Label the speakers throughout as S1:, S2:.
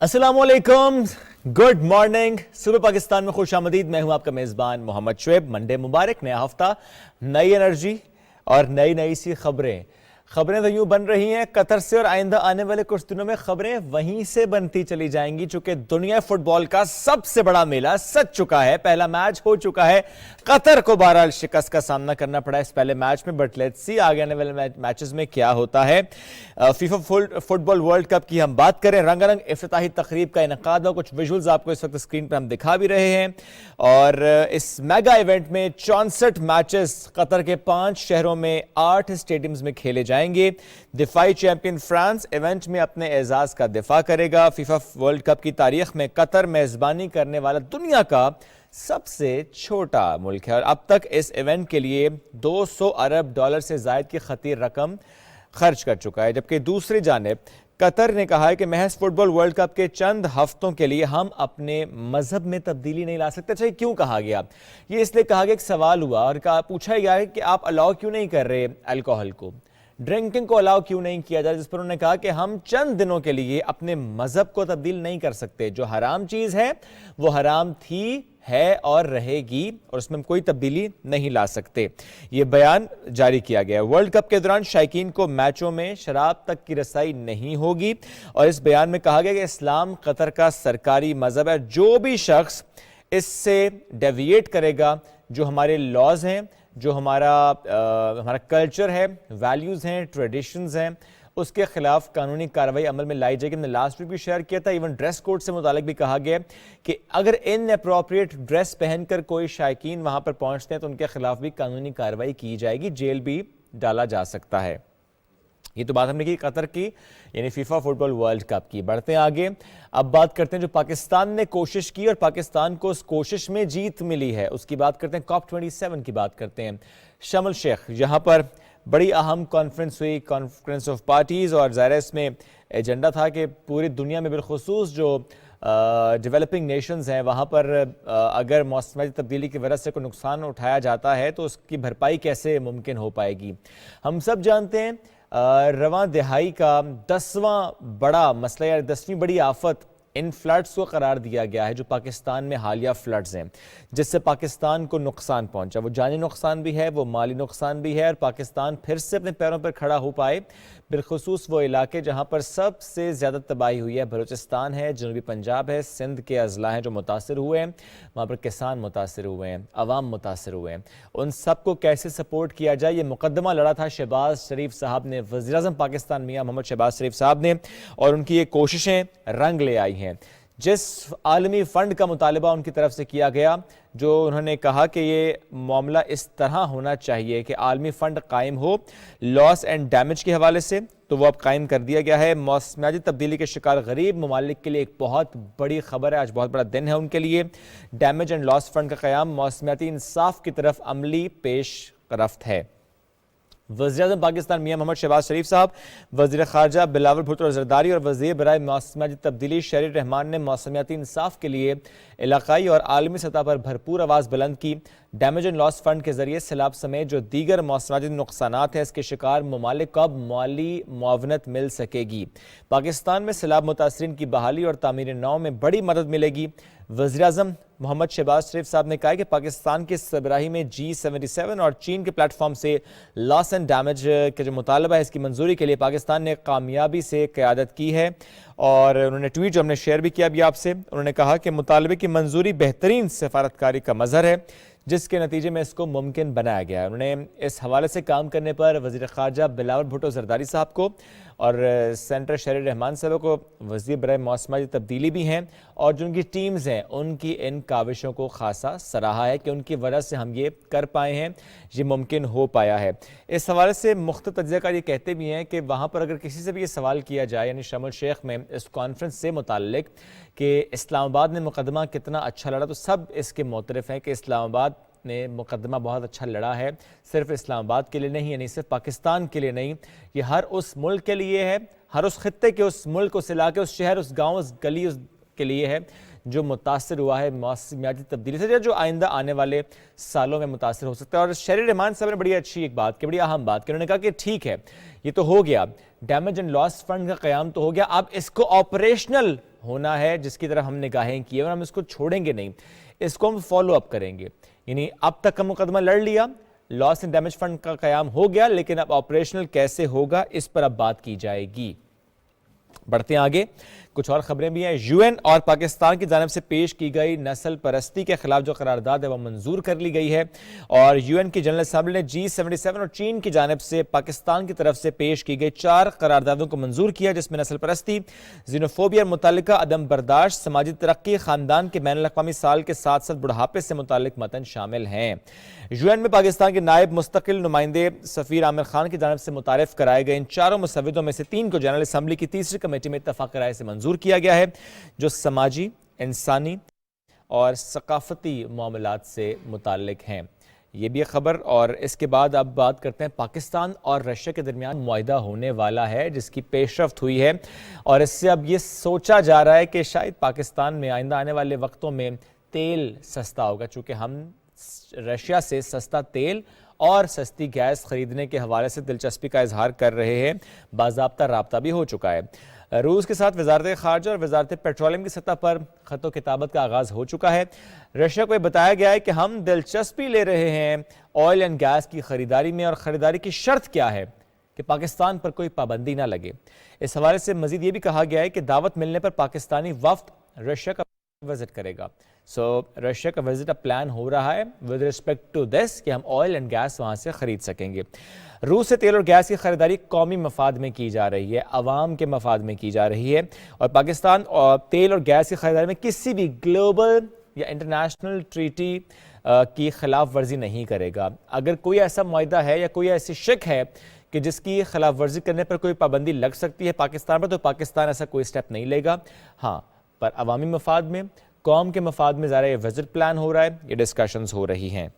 S1: السلام علیکم، good morning, صبح پاکستان میں خوش آمدید۔ میں ہوں آپ کا میزبان محمد شعیب۔ منڈے مبارک، نیا ہفتہ، نئی انرجی اور نئی سی خبریں تو یوں بن رہی ہیں قطر سے، اور آئندہ آنے والے کچھ دنوں میں خبریں وہیں سے بنتی چلی جائیں گی، چونکہ دنیا فٹ بال کا سب سے بڑا میلہ سج چکا ہے۔ پہلا میچ ہو چکا ہے، قطر کو بہرحال شکست کا سامنا کرنا پڑا اس پہلے میچ میں، بٹ لیٹس سی آگے آنے والے میچز میں کیا ہوتا ہے۔ فیفا فٹ بال ورلڈ کپ کی ہم بات کریں، رنگا رنگ افتتاحی تقریب کا انعقاد ہو، کچھ ویژولز آپ کو اس وقت اسکرین پر ہم دکھا بھی رہے ہیں، اور اس میگا ایونٹ میں 64 میچز قطر کے 5 شہروں میں 8 اسٹیڈیمز میں کھیلے جائیں گے۔ دفاعی چیمپئن فرانس ایونٹ میں اپنے اعزاز کا دفاع کرے گا۔ فیفا ورلڈ کپ کی تاریخ میں قطر میزبانی کرنے والا دنیا کا سب سے چھوٹا ملک ہے، اور اب تک اس ایونٹ کے لیے $200 ارب سے زائد کی خطیر رقم خرچ کر چکا ہے، جبکہ دوسری جانب قطر نے کہا ہے کہ محض فٹ بال ورلڈ کپ کے چند ہفتوں کے لیے ہم اپنے مذہب میں تبدیلی نہیں لا سکتے۔ اچھا، کیوں کہا گیا؟ یہ اس لیے کہا گیا، ایک سوال ہوا اور پوچھا گیا ہے کہ آپ الاؤ کیوں نہیں کر رہے الکوہل کو، ڈرنکنگ کو الاؤ کیوں نہیں کیا جائے، جس پر انہوں نے کہا کہ ہم چند دنوں کے لیے اپنے مذہب کو تبدیل نہیں کر سکتے، جو حرام چیز ہے وہ حرام تھی، ہے اور رہے گی، اور اس میں ہم کوئی تبدیلی نہیں لا سکتے۔ یہ بیان جاری کیا گیا۔ ورلڈ کپ کے دوران شائقین کو میچوں میں شراب تک کی رسائی نہیں ہوگی، اور اس بیان میں کہا گیا کہ اسلام قطر کا سرکاری مذہب ہے، جو بھی شخص اس سے ڈیویٹ کرے گا، جو ہمارے لاز ہیں، جو ہمارا کلچر ہے، ویلیوز ہیں، ٹریڈیشنز ہیں، اس کے خلاف قانونی کارروائی عمل میں لائی جائے گی۔ ہم نے لاسٹ ویک بھی شیئر کیا تھا، ایون ڈریس کوڈ سے متعلق بھی کہا گیا کہ اگر ان اپروپریٹ ڈریس پہن کر کوئی شائقین وہاں پر پہنچتے ہیں تو ان کے خلاف بھی قانونی کارروائی کی جائے گی، جیل بھی ڈالا جا سکتا ہے۔ یہ تو بات ہم نے کی قطر کی، یعنی فیفا فٹ بال ورلڈ کپ کی۔ بڑھتے ہیں آگے، اب بات کرتے ہیں جو پاکستان نے کوشش کی اور پاکستان کو اس کوشش میں جیت ملی ہے، اس کی بات کرتے ہیں۔ COP 27 کی بات کرتے ہیں، شرم الشیخ، یہاں پر بڑی اہم کانفرنس ہوئی، کانفرنس آف پارٹیز، اور ظاہر ہے اس میں ایجنڈا تھا کہ پوری دنیا میں بالخصوص جو ڈیولپنگ نیشنز ہیں وہاں پر اگر موسمیاتی تبدیلی کی وجہ سے کوئی نقصان اٹھایا جاتا ہے تو اس کی بھرپائی کیسے ممکن ہو پائے گی۔ ہم سب جانتے ہیں رواں دہائی کا 10واں بڑا مسئلہ یا 10ویں بڑی آفت ان فلڈز کو قرار دیا گیا ہے جو پاکستان میں حالیہ فلڈز ہیں، جس سے پاکستان کو نقصان پہنچا۔ وہ جانی نقصان بھی ہے، وہ مالی نقصان بھی ہے، اور پاکستان پھر سے اپنے پیروں پر کھڑا ہو پائے، بالخصوص وہ علاقے جہاں پر سب سے زیادہ تباہی ہوئی ہے، بلوچستان ہے، جنوبی پنجاب ہے، سندھ کے اضلاع ہیں جو متاثر ہوئے ہیں، وہاں پر کسان متاثر ہوئے ہیں، عوام متاثر ہوئے ہیں۔ ان سب کو کیسے سپورٹ کیا جائے، یہ مقدمہ لڑا تھا شہباز شریف صاحب نے، وزیراعظم پاکستان میاں محمد شہباز شریف صاحب نے، اور ان کی یہ کوششیں رنگ لے آئی ہیں۔ جس عالمی فنڈ کا مطالبہ ان کی طرف سے کیا گیا، جو انہوں نے کہا کہ یہ معاملہ اس طرح ہونا چاہیے کہ عالمی فنڈ قائم ہو لاس اینڈ ڈیمیج کے حوالے سے، تو وہ اب قائم کر دیا گیا ہے۔ موسمیاتی تبدیلی کے شکار غریب ممالک کے لیے ایک بہت بڑی خبر ہے، آج بہت بڑا دن ہے ان کے لیے۔ ڈیمیج اینڈ لاس فنڈ کا قیام موسمیاتی انصاف کی طرف عملی پیش رفت ہے۔ وزیراعظم پاکستان میاں محمد شہباز شریف صاحب، وزیر خارجہ بلاول بھٹو زرداری اور وزیر برائے موسمیاتی تبدیلی شہری رحمان نے موسمیاتی انصاف کے لیے علاقائی اور عالمی سطح پر بھرپور آواز بلند کی۔ ڈیمیج اینڈ لاس فنڈ کے ذریعے سیلاب سمیت جو دیگر موسمیاتی نقصانات ہیں، اس کے شکار ممالک کو اب مالی معاونت مل سکے گی۔ پاکستان میں سیلاب متاثرین کی بحالی اور تعمیر نو میں بڑی مدد ملے گی۔ وزیراعظم محمد شہباز شریف صاحب نے کہا کہ پاکستان کی سربراہی میں G77 اور چین کے پلیٹ فارم سے لاس اینڈ ڈیمیج کے جو مطالبہ ہے اس کی منظوری کے لیے پاکستان نے کامیابی سے قیادت کی ہے، اور انہوں نے ٹویٹ جو ہم نے شیئر بھی کیا ابھی آپ سے، انہوں نے کہا کہ مطالبے کی منظوری بہترین سفارتکاری کا مظہر ہے جس کے نتیجے میں اس کو ممکن بنایا گیا ہے۔ انہوں نے اس حوالے سے کام کرنے پر وزیر خارجہ بلاول بھٹو زرداری صاحب کو اور سینٹر شہری رحمان صاحب کو، وزیر برائے موسمیاتی تبدیلی بھی ہیں، اور جو ان کی ٹیمز ہیں ان کی ان کاوشوں کو خاصا سراہا ہے کہ ان کی وجہ سے ہم یہ کر پائے ہیں، یہ ممکن ہو پایا ہے۔ اس حوالے سے مختلف تجزیہ کار یہ کہتے بھی ہیں کہ وہاں پر اگر کسی سے بھی یہ سوال کیا جائے، یعنی شرم الشیخ میں اس کانفرنس سے متعلق، کہ اسلام آباد نے مقدمہ کتنا اچھا لڑا، تو سب اس کے معترف ہیں کہ اسلام آباد نے مقدمہ بہت اچھا لڑا ہے، صرف اسلام آباد کے لیے نہیں، یعنی صرف پاکستان کے لیے نہیں، یہ ہر اس ملک کے لیے ہے، ہر اس خطے کے، اس ملک، اس علاقے، اس شہر، اس گاؤں، اس گلی، اس کے لیے ہے جو متاثر ہوا ہے موسمیاتی تبدیلی سے، جو آئندہ آنے والے سالوں میں متاثر ہو سکتا ہے۔ اور شہری رحمان صاحب نے بڑی اچھی ایک بات کی، بڑی اہم بات کی، انہوں نے کہا کہ ٹھیک ہے یہ تو ہو گیا، ڈیمیج اینڈ لاس فنڈ کا قیام تو ہو گیا، اب اس کو آپریشنل ہونا ہے، جس کی طرف ہم نگاہیں کی اور ہم اس کو چھوڑیں گے نہیں، اس کو ہم فالو اپ کریں گے۔ یعنی اب تک کا مقدمہ لڑ لیا، لاس اینڈ ڈیمیج فنڈ کا قیام ہو گیا، لیکن اب آپریشنل کیسے ہوگا اس پر اب بات کی جائے گی۔ بڑھتے ہیں آگے، کچھ اور خبریں بھی ہیں۔ یو این اور پاکستان کی جانب سے پیش کی گئی نسل پرستی کے خلاف جو قرارداد ہے وہ منظور کر لی گئی ہے، اور یو این کی جنرل اسمبلی نے G77 اور چین کی جانب سے پاکستان کی طرف سے پیش کی گئی 4 قراردادوں کو منظور کیا، جس میں نسل پرستی، زینوفوبیا اور متعلقہ عدم برداشت، سماجی ترقی، خاندان کے بین الاقوامی سال کے ساتھ ساتھ بڑھاپے سے متعلق متن شامل ہیں۔ یو این میں پاکستان کے نائب مستقل نمائندے سفیر عامر خان کی جانب سے متعارف کرائے گئے ان 4 مسودوں میں سے 3 کو جنرل اسمبلی کی تیسری کمیٹی میں اتفاق رائے سے منظور کیا گیا ہے، جو سماجی، انسانی اور ثقافتی معاملات سے متعلق ہیں۔ یہ بھی ایک خبر، اور اس کے بعد اب بات کرتے ہیں پاکستان اور رشیا کے درمیان معاہدہ ہونے والا ہے، جس کی پیش رفت ہوئی ہے، اور اس سے اب یہ سوچا جا رہا ہے کہ شاید پاکستان میں آئندہ آنے والے وقتوں میں تیل سستا ہوگا، چونکہ ہم رشیا سے سستا تیل اور سستی گیس خریدنے کے حوالے سے دلچسپی کا اظہار کر رہے ہیں، باضابطہ رابطہ بھی ہو چکا ہے۔ روس کے ساتھ وزارت خارجہ اور وزارت پیٹرولیم کی سطح پر خط و کتابت کا آغاز ہو چکا ہے۔ رشیا کو یہ بتایا گیا ہے کہ ہم دلچسپی لے رہے ہیں آئل اینڈ گیس کی خریداری میں، اور خریداری کی شرط کیا ہے کہ پاکستان پر کوئی پابندی نہ لگے۔ اس حوالے سے مزید یہ بھی کہا گیا ہے کہ دعوت ملنے پر پاکستانی وفد رشیا کا وزٹ کرے گا۔ رشیا کا وزٹ اب پلان ہو رہا ہے with respect to this کہ ہم آئل اینڈ گیس وہاں سے خرید سکیں گے۔ روس سے تیل اور گیس کی خریداری قومی مفاد میں کی جا رہی ہے، عوام کے مفاد میں کی جا رہی ہے، اور پاکستان تیل اور گیس کی خریداری میں کسی بھی گلوبل یا انٹرنیشنل ٹریٹی کی خلاف ورزی نہیں کرے گا۔ اگر کوئی ایسا معاہدہ ہے یا کوئی ایسی شک ہے کہ جس کی خلاف ورزی کرنے پر کوئی پابندی لگ سکتی ہے پاکستان پر، تو پاکستان ایسا کوئی سٹیپ نہیں لے گا۔ ہاں، پر عوامی مفاد میں، قوم کے مفاد میں ظاہر یہ وزٹ پلان ہو رہا ہے، یہ ڈسکشنز ہو رہی ہیں۔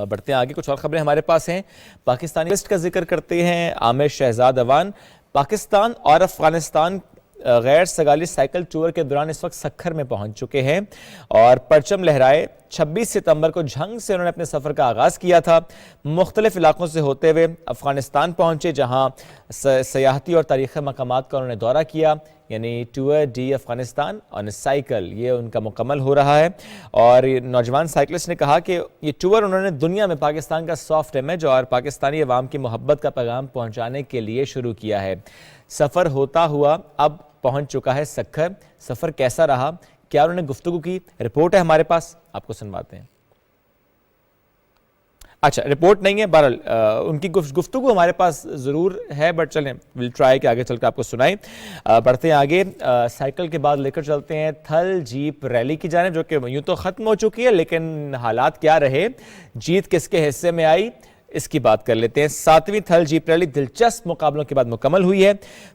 S1: بڑھتے ہیں آگے، کچھ اور خبریں ہمارے پاس ہیں۔ پاکستانی لسٹ کا ذکر کرتے ہیں عامر شہزاد اوان۔ پاکستان اور افغانستان غیر سگالی سائیکل ٹور کے دوران اس وقت سکھر میں پہنچ چکے ہیں اور پرچم لہرائے۔ 26 ستمبر کو جھنگ سے انہوں نے اپنے سفر کا آغاز کیا تھا، مختلف علاقوں سے ہوتے ہوئے افغانستان پہنچے، جہاں سیاحتی اور تاریخی مقامات کا انہوں نے دورہ کیا، یعنی ٹور ڈی افغانستان آن سائیکل یہ ان کا مکمل ہو رہا ہے۔ اور نوجوان سائیکلسٹ نے کہا کہ یہ ٹور انہوں نے دنیا میں پاکستان کا سافٹ امیج اور پاکستانی عوام کی محبت کا پیغام پہنچانے کے لیے شروع کیا ہے۔ سفر ہوتا ہوا اب پہنچ چکا ہے سکھر۔ سفر کیسا رہا، کیا انہوں نے گفتگو کی، رپورٹ ہے ہمارے پاس، آپ کو سنواتے ہیں۔ اچھا، رپورٹ نہیں ہے، بہرحال ان کی گفتگو ہمارے پاس ضرور ہے، بٹ چلیں ویل ٹرائی کہ آگے چل کے آپ کو سنائیں۔ بڑھتے ہیں آگے، سائیکل کے بعد لے کر چلتے ہیں تھل جیپ ریلی کی جانب، جو کہ یوں تو ختم ہو چکی ہے، لیکن حالات کیا رہے، جیت کس کے حصے میں آئی، اس کی بات کر لیتے ہیں۔ 7ویں تھل جیپ ریلی دلچسپ مقابلوں کے بعد مکمل ہوئی ہے۔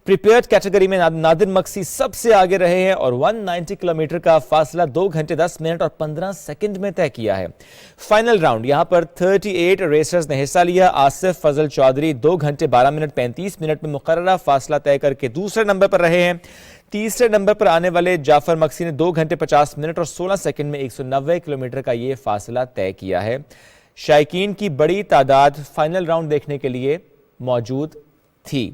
S1: پریپیئرڈ کیٹیگری میں نادر مکسی سب سے آگے رہے ہیں اور 190 کلومیٹر کا فاصلہ 2 گھنٹے 10 منٹ اور 15 سیکنڈ میں طے کیا ہے۔ فائنل راؤنڈ یہاں پر 38 ریسرز نے حصہ لیا۔ آصف فضل چودھری 2 گھنٹے 12 منٹ 35 منٹ میں مقررہ فاصلہ طے کر کے دوسرے نمبر پر رہے ہیں۔ تیسرے نمبر پر آنے والے جعفر مکسی نے 2 گھنٹے 50 منٹ اور 16 سیکنڈ میں 190 کلومیٹر کا یہ فاصلہ طے کیا ہے۔ شائقین کی بڑی تعداد فائنل راؤنڈ دیکھنے کے لیے موجود تھی۔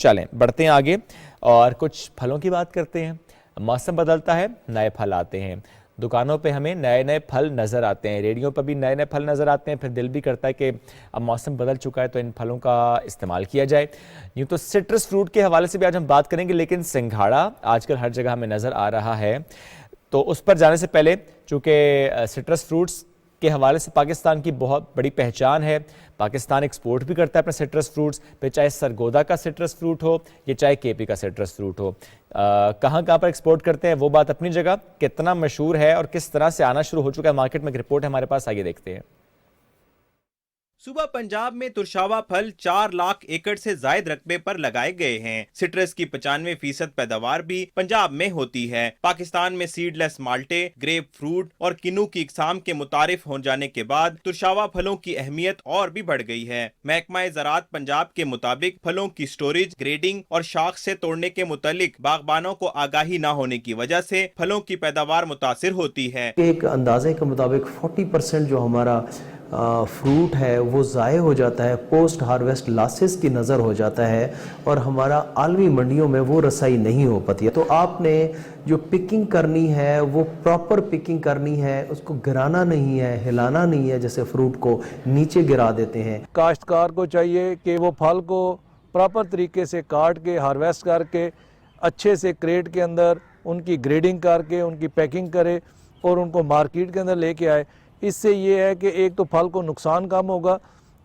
S1: چلیں بڑھتے ہیں آگے اور کچھ پھلوں کی بات کرتے ہیں۔ موسم بدلتا ہے، نئے پھل آتے ہیں، دکانوں پہ ہمیں نئے نئے پھل نظر آتے ہیں، ریڈیو پر بھی نئے نئے پھل نظر آتے ہیں، پھر دل بھی کرتا ہے کہ اب موسم بدل چکا ہے تو ان پھلوں کا استعمال کیا جائے۔ یوں تو سٹرس فروٹ کے حوالے سے بھی آج ہم بات کریں گے، لیکن سنگھاڑا آج کل ہر جگہ ہمیں نظر آ رہا ہے، تو اس پر جانے سے پہلے چونکہ سٹرس فروٹس کے حوالے سے پاکستان کی بہت بڑی پہچان ہے، پاکستان ایکسپورٹ بھی کرتا ہے اپنے سٹرس فروٹس پہ، چاہے سرگودا کا سٹرس فروٹ ہو یا چاہے کے پی کا سٹرس فروٹ ہو، کہاں پر ایکسپورٹ کرتے ہیں وہ بات اپنی جگہ، کتنا مشہور ہے اور کس طرح سے آنا شروع ہو چکا ہے مارکیٹ میں، ایک رپورٹ ہے ہمارے پاس، آگے دیکھتے ہیں۔
S2: صوبہ پنجاب میں ترشاوا پھل 4 لاکھ ایکڑ سے زائد رقبے پر لگائے گئے ہیں۔ سٹرس کی 95% پیداوار بھی پنجاب میں ہوتی ہے۔ پاکستان میں سیڈ لیس مالٹے، گریپ فروٹ اور کنو کی اقسام کے متعارف ہو جانے کے بعد ترشاوا پھلوں کی اہمیت اور بھی بڑھ گئی ہے۔ محکمہ زراعت پنجاب کے مطابق پھلوں کی سٹوریج، گریڈنگ اور شاخ سے توڑنے کے متعلق باغبانوں کو آگاہی نہ ہونے کی وجہ سے پھلوں کی پیداوار متاثر ہوتی ہے۔
S3: ایک اندازے کے مطابق 40% جو ہمارا فروٹ ہے وہ ضائع ہو جاتا ہے، پوسٹ ہارویسٹ لاسز کی نظر ہو جاتا ہے اور ہمارا عالمی منڈیوں میں وہ رسائی نہیں ہو پاتی ہے۔ تو آپ نے جو پکنگ کرنی ہے وہ پراپر پکنگ کرنی ہے، اس کو گرانا نہیں ہے، ہلانا نہیں ہے جیسے فروٹ کو نیچے گرا دیتے ہیں۔
S4: کاشتکار کو چاہیے کہ وہ پھل کو پراپر طریقے سے کاٹ کے ہارویسٹ کر کے اچھے سے کریٹ کے اندر ان کی گریڈنگ کر کے ان کی پیکنگ کرے اور ان کو مارکیٹ کے اندر لے کے آئے۔ اس سے یہ ہے کہ ایک تو پھل کو نقصان کم ہوگا،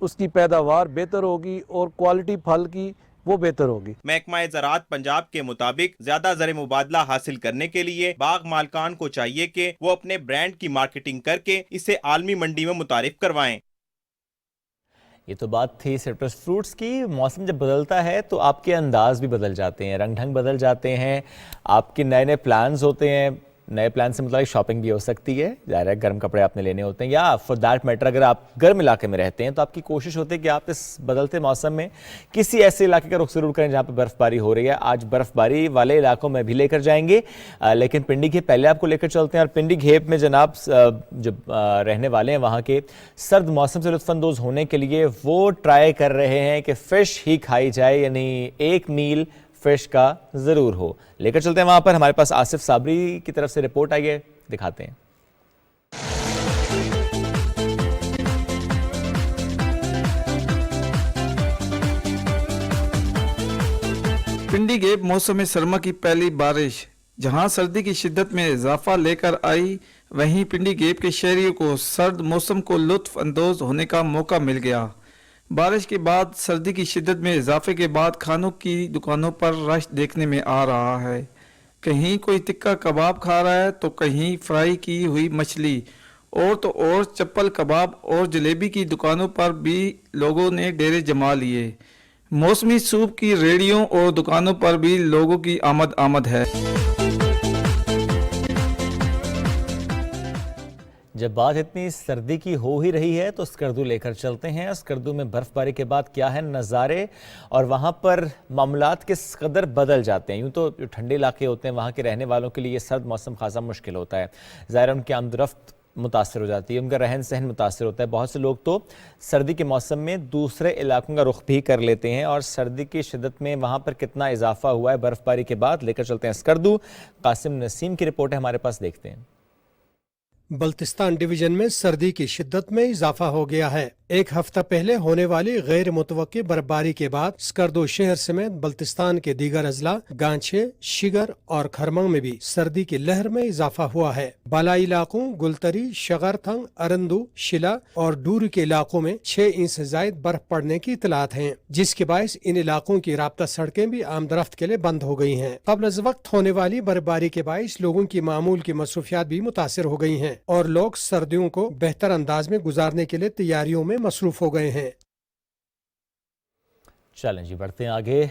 S4: اس کی پیداوار بہتر ہوگی اور کوالٹی پھل کی وہ بہتر ہوگی۔
S2: محکمہ زراعت پنجاب کے مطابق زیادہ زر مبادلہ حاصل کرنے کے لیے باغ مالکان کو چاہیے کہ وہ اپنے برانڈ کی مارکیٹنگ کر کے اسے عالمی منڈی میں متعارف کروائیں۔
S1: یہ تو بات تھی سٹرس فروٹس کی۔ موسم جب بدلتا ہے تو آپ کے انداز بھی بدل جاتے ہیں، رنگ ڈھنگ بدل جاتے ہیں، آپ کے نئے نئے پلانز ہوتے ہیں۔ نئے پلان سے متعلق شاپنگ بھی ہو سکتی ہے، ظاہر ہے گرم کپڑے آپ نے لینے ہوتے ہیں، یا فار دیٹ میٹر اگر آپ گرم علاقے میں رہتے ہیں تو آپ کی کوشش ہوتی ہے کہ آپ اس بدلتے موسم میں کسی ایسے علاقے کا رخ ضرور کریں جہاں پہ برف باری ہو رہی ہے۔ آج برف باری والے علاقوں میں بھی لے کر جائیں گے، لیکن پنڈی گھیپ پہلے آپ کو لے کر چلتے ہیں، اور پنڈی گھیپ میں جناب جو رہنے والے ہیں وہاں کے سرد موسم سے لطف اندوز ہونے کے لیے وہ ٹرائی کر رہے ہیں کہ فش ہی کھائی جائے، یعنی ایک میل فش کا ضرور ہو۔ لے کر چلتے ہیں وہاں پر، ہمارے پاس آصف صابری کی طرف سے رپورٹ آئی ہے، دکھاتے ہیں۔
S5: پنڈی گیپ موسم سرما کی پہلی بارش جہاں سردی کی شدت میں اضافہ لے کر آئی، وہیں پنڈی گیپ کے شہریوں کو سرد موسم کو لطف اندوز ہونے کا موقع مل گیا۔ بارش کے بعد سردی کی شدت میں اضافے کے بعد کھانوں کی دکانوں پر رش دیکھنے میں آ رہا ہے۔ کہیں کوئی تکہ کباب کھا رہا ہے تو کہیں فرائی کی ہوئی مچھلی، اور تو اور چپل کباب اور جلیبی کی دکانوں پر بھی لوگوں نے ڈیرے جما لیے۔ موسمی سوپ کی ریڑھیوں اور دکانوں پر بھی لوگوں کی آمد ہے۔
S1: جب بات اتنی سردی کی ہو ہی رہی ہے تو اسکردو لے کر چلتے ہیں۔ اسکردو میں برف باری کے بعد کیا ہے نظارے اور وہاں پر معاملات کس قدر بدل جاتے ہیں۔ یوں تو جو ٹھنڈے علاقے ہوتے ہیں وہاں کے رہنے والوں کے لیے یہ سرد موسم خاصا مشکل ہوتا ہے، ظاہر ان کی آمد و رفت متاثر ہو جاتی ہے، ان کا رہن سہن متاثر ہوتا ہے۔ بہت سے لوگ تو سردی کے موسم میں دوسرے علاقوں کا رخ بھی کر لیتے ہیں، اور سردی کی شدت میں وہاں پر کتنا اضافہ ہوا ہے برف باری کے بعد، لے کر چلتے ہیں اسکردو۔ قاسم نسیم کی رپورٹ ہے ہمارے پاس، دیکھتے ہیں۔
S6: بلتستان ڈویژن میں سردی کی شدت میں اضافہ ہو گیا ہے۔ ایک ہفتہ پہلے ہونے والی غیر متوقع برفباری کے بعد اسکردو شہر سمیت بلتستان کے دیگر اضلاع گانچے، شگر اور کھرمنگ میں بھی سردی کی لہر میں اضافہ ہوا ہے۔ بالائی علاقوں گلتری، شغرتھنگ، ارندو، شلا اور ڈوری کے علاقوں میں 6 انچ سے زائد برف پڑنے کی اطلاعات ہیں، جس کے باعث ان علاقوں کی رابطہ سڑکیں بھی آمد رفت کے لیے بند ہو گئی ہیں۔ قبل از وقت ہونے والی برفباری کے باعث لوگوں کی معمول کی مصروفیات بھی متاثر ہو گئی ہیں اور لوگ سردیوں کو بہتر انداز میں گزارنے کے لیے تیاریوں میں مصروف ہو گئے ہیں۔
S1: چلیں جی بڑھتے ہیں آگے،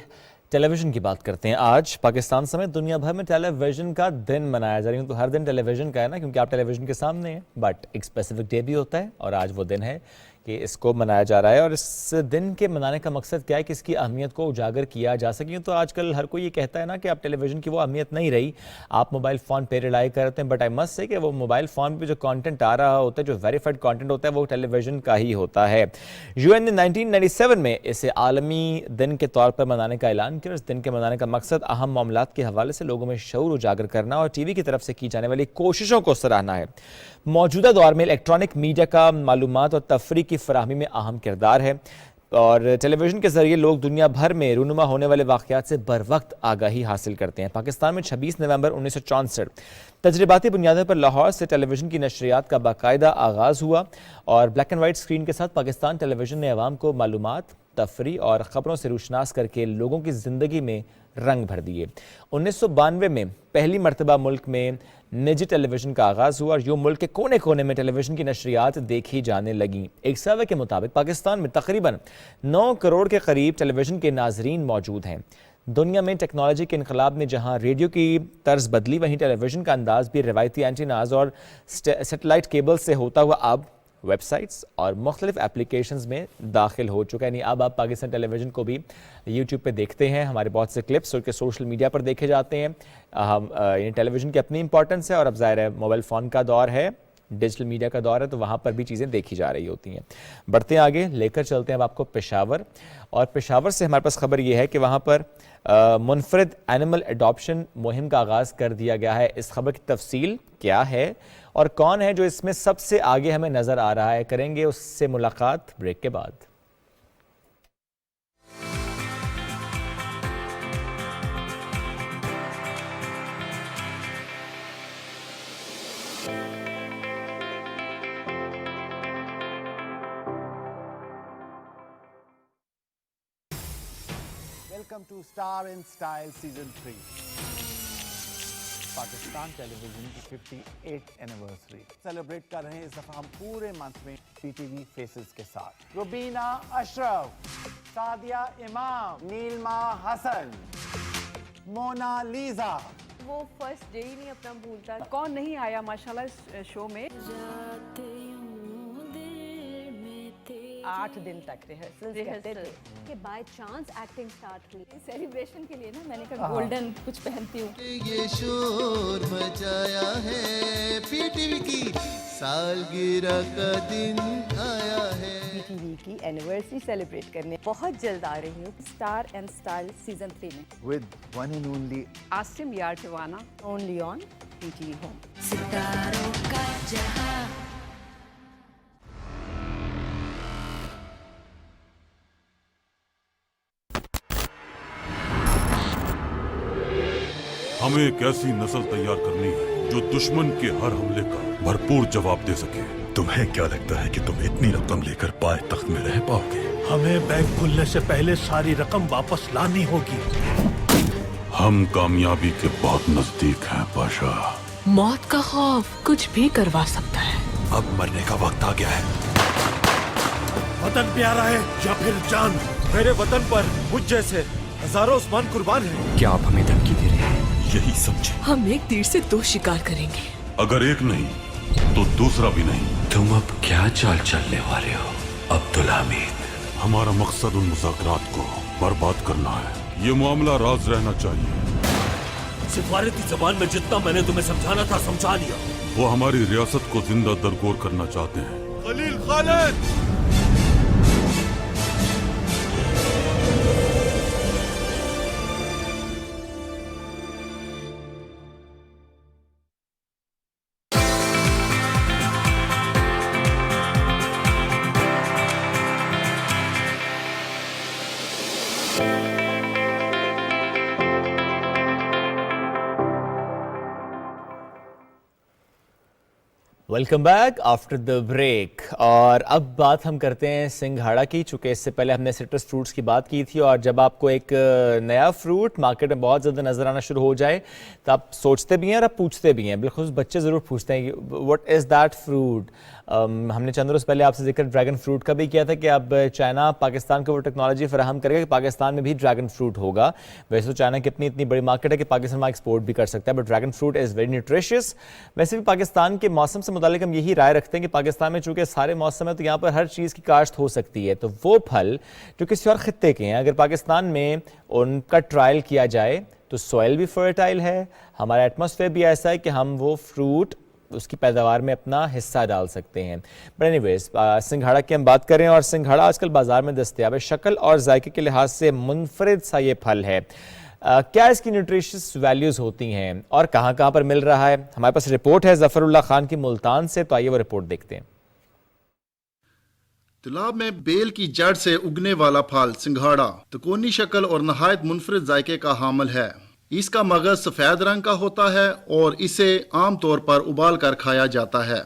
S1: ٹیلی ویژن کی بات کرتے ہیں۔ آج پاکستان سمیت دنیا بھر میں ٹیلی ویژن کا دن منایا جا رہا ہے۔ تو ہر دن ٹیلی ویژن کا ہے نا، کیونکہ آپ ٹیلی ویژن کے سامنے ہیں، بٹ ایک اسپیسیفک ڈے بھی ہوتا ہے اور آج وہ دن ہے کہ اس کو منایا جا رہا ہے۔ اور اس دن کے منانے کا مقصد کیا ہے کہ اس کی اہمیت کو اجاگر کیا جا سکے۔ تو آج کل ہر کوئی یہ کہتا ہے نا کہ اب ٹیلی ویژن کی وہ اہمیت نہیں رہی، آپ موبائل فون پہ ریلائی کرتے ہیں، بٹ آئی مسٹ سے کہ وہ موبائل فون پہ جو کانٹینٹ آ رہا ہوتا ہے، جو ویریفائڈ کانٹینٹ ہوتا ہے، وہ ٹیلی ویژن کا ہی ہوتا ہے۔ یو این نے 1997 میں اسے عالمی دن کے طور پر منانے کا اعلان کیا۔ اس دن کے منانے کا مقصد اہم معاملات کے حوالے سے لوگوں میں شعور اجاگر کرنا اور ٹی وی کی طرف سے کی جانے والی کوششوں کو سراہنا ہے۔ موجودہ دور میں الیکٹرانک میڈیا کا معلومات اور تفریح کی فراہمی میں اہم کردار ہے، اور ٹیلی ویژن کے ذریعے لوگ دنیا بھر میں رونما ہونے والے واقعات سے بر وقت آگاہی حاصل کرتے ہیں۔ پاکستان میں 26 نومبر 1964 تجرباتی بنیادوں پر لاہور سے ٹیلی ویژن کی نشریات کا باقاعدہ آغاز ہوا، اور بلیک اینڈ وائٹ اسکرین کے ساتھ پاکستان ٹیلی ویژن نے عوام کو معلومات، تفریح اور خبروں سے روشناس کر کے لوگوں کی زندگی میں رنگ بھر دیے۔ 1992 میں پہلی مرتبہ ملک میں نجی ٹیلی ویژن کا آغاز ہوا اور یوں ملک کے کونے کونے میں ٹیلی ویژن کی نشریات دیکھی جانے لگیں۔ ایک سروے کے مطابق پاکستان میں تقریباً 9 کروڑ کے قریب ٹیلی ویژن کے ناظرین موجود ہیں۔ دنیا میں ٹیکنالوجی کے انقلاب نے جہاں ریڈیو کی طرز بدلی، وہیں ٹیلی ویژن کا انداز بھی روایتی اینٹیناز اور سیٹلائٹ کیبل سے ہوتا ہوا اب ویب سائٹس اور مختلف اپلیکیشنز میں داخل ہو چکا ہے۔ یعنی اب آپ پاکستان ٹیلی ویژن کو بھی یوٹیوب پہ دیکھتے ہیں، ہمارے بہت سے کلپس اور سوشل میڈیا پر دیکھے جاتے ہیں۔ ٹیلی ویژن کی اپنی امپورٹنس ہے اور اب ظاہر ہے موبائل فون کا دور ہے، ڈیجیٹل میڈیا کا دور ہے، تو وہاں پر بھی چیزیں دیکھی جا رہی ہوتی ہیں۔ بڑھتے ہیں آگے، لے کر چلتے ہیں اب آپ کو پشاور، اور پشاور سے ہمارے پاس خبر یہ ہے کہ وہاں پر منفرد اینیمل اڈاپشن مہم کا آغاز کر دیا گیا ہے۔ اس خبر کی تفصیل کیا ہے اور کون ہے جو اس میں سب سے آگے ہمیں نظر آ رہا ہے، کریں گے اس سے ملاقات بریک کے بعد۔
S7: Welcome to Star in Style Season 3. Pakistan television کی 58 اینیورسری سیلیبریٹ کر رہے ہیں اس دفعہ ہم پورے منتھ میں پی ٹی وی فیسز کے ساتھ۔ روبینہ اشرف، سعدیہ امام، نیلما حسن، مونالیزا۔
S8: وہ فرسٹ ڈے ہی نہیں اپنا بھولتا۔ کون نہیں آیا ماشاءاللہ اس شو میں؟ 8 دن تک ریہرسل کرتے تھے
S9: کہ بائی چانس ایکٹنگ سٹارٹ ہوئی۔
S8: سیلیبریشن کے لیے نا میں نے کہا گولڈن کچھ پہنتی ہوں۔
S10: یہ شور مچایا ہے پی ٹی وی کی سالگرہ کا دن آیا ہے۔
S8: پی ٹی وی کی اینیورسری سیلیبریٹ کرنے بہت جلد آ رہی ہوں اسٹار اینڈ اسٹائل سیزن 3 میں،
S7: with one and only
S8: Asim یار Tiwana, only on P T V home.
S9: ستاروں کا جہاں۔
S11: ہمیں ایک ایسی نسل تیار کرنی ہے جو دشمن کے ہر حملے کا بھرپور جواب دے سکے۔
S12: تمہیں کیا لگتا ہے کہ تم اتنی رقم لے کر پائے تخت میں رہ پاؤ گے؟
S13: ہمیں بینک کھلنے سے پہلے ساری رقم واپس لانی ہوگی۔
S11: ہم کامیابی کے بہت نزدیک ہیں پاشا۔
S14: موت کا خوف کچھ بھی کروا سکتا ہے۔
S12: اب مرنے کا وقت آ گیا ہے۔
S13: وطن پیارا ہے یا پھر جان؟
S15: میرے وطن پر مجھ جیسے ہزاروں عثمان قربان ہیں۔
S12: کیا آپ ہمیں دھمکی دے رہے ہیں؟ یہی سمجھے
S14: ہم ایک تیر سے 2 شکار کریں گے۔
S11: اگر ایک نہیں تو دوسرا بھی نہیں۔
S12: تم اب کیا چال چلنے والے ہو عبدالحمید؟
S11: ہمارا مقصد ان مذاکرات کو برباد کرنا ہے۔ یہ معاملہ راز رہنا چاہیے۔
S13: سفارتی زبان میں جتنا میں نے تمہیں سمجھانا تھا سمجھا لیا۔
S11: وہ ہماری ریاست کو زندہ درگور کرنا چاہتے ہیں۔
S15: Khalil Khalid,
S1: welcome back after the break, اور اب بات ہم کرتے ہیں سنگھاڑا کی، چونکہ اس سے پہلے ہم نے سٹرس فروٹس کی بات کی تھی، اور جب آپ کو ایک نیا فروٹ مارکیٹ میں بہت زیادہ نظر آنا شروع ہو جائے تو آپ سوچتے بھی ہیں اور آپ پوچھتے بھی ہیں، بالخصوص بچے ضرور پوچھتے ہیں واٹ از دیٹ فروٹ۔ ہم نے چند روز پہلے آپ سے ذکر ڈریگن فروٹ کا بھی کیا تھا کہ اب چائنا پاکستان کو وہ ٹیکنالوجی فراہم کرے گا کہ پاکستان میں بھی ڈریگن فروٹ ہوگا۔ ویسے تو چائنا کی اپنی اتنی بڑی مارکیٹ ہے کہ پاکستان میں ایکسپورٹ بھی کر سکتا ہے، but dragon fruit is very nutritious. ویسے بھی پاکستان کے موسم سے متعلق ہم یہی رائے رکھتے ہیں کہ پاکستان میں چونکہ سارے موسم ہے تو یہاں پر ہر چیز کی کاشت ہو سکتی ہے، تو وہ پھل جو کسی اور خطے کے ہیں اگر پاکستان میں ان کا ٹرائل کیا جائے تو سوائل بھی فرٹائل ہے، ہمارا ایٹماسفیئر بھی ایسا ہے کہ ہم وہ فروٹ اس کی پیداوار میں اپنا حصہ ڈال سکتے ہیں۔ بٹ اینی ویز سنگھاڑا کی ہم بات کریں، اور سنگھاڑا آج کل بازار میں دستیاب ہے، شکل اور ذائقے کے لحاظ سے منفرد سا یہ پھل ہے۔ کیا اس کی نیوٹریشس ویلیوز ہوتی ہیں اور کہاں کہاں پر مل رہا ہے؟ ہمارے پاس رپورٹ ہے ظفر اللہ خان کی ملتان سے، تو آئیے وہ رپورٹ دیکھتے ہیں۔
S16: تلاب میں بیل کی جڑ سے اگنے والا پھل سنگھاڑا تکونی شکل اور نہایت منفرد ذائقے کا حامل ہے۔ اس کا مغز سفید رنگ کا ہوتا ہے اور اسے عام طور پر ابال کر کھایا جاتا ہے۔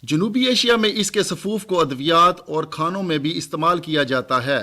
S16: جنوبی ایشیا میں اس کے صفوف کو ادویات اور کھانوں میں بھی استعمال کیا جاتا ہے۔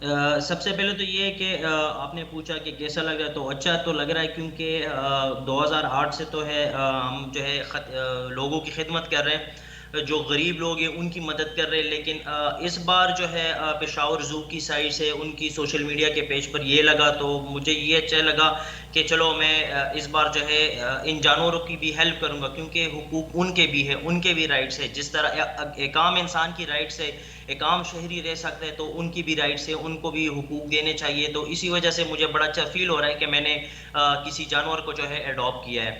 S17: سب سے پہلے تو یہ کہ آپ نے پوچھا کہ کیسا لگ رہا ہے، تو اچھا تو لگ رہا ہے کیونکہ 2008 سے تو ہے ہم جو ہے لوگوں کی خدمت کر رہے ہیں، جو غریب لوگ ہیں ان کی مدد کر رہے ہیں، لیکن اس بار جو ہے پشاور زو کی سائڈ سے ان کی سوشل میڈیا کے پیج پر یہ لگا تو مجھے یہ اچھا لگا کہ چلو میں اس بار جو ہے ان جانوروں کی بھی ہیلپ کروں گا، کیونکہ حقوق ان کے بھی ہے، ان کے بھی رائٹس ہے، جس طرح ایک عام انسان کی رائٹس ہے، ایک عام شہری رہ سکتا ہے تو ان کی بھی رائٹس ہے، ان کو بھی حقوق دینے چاہیے، تو اسی وجہ سے مجھے بڑا اچھا فیل ہو رہا ہے کہ میں نے کسی جانور کو جو ہے اڈاپٹ کیا ہے۔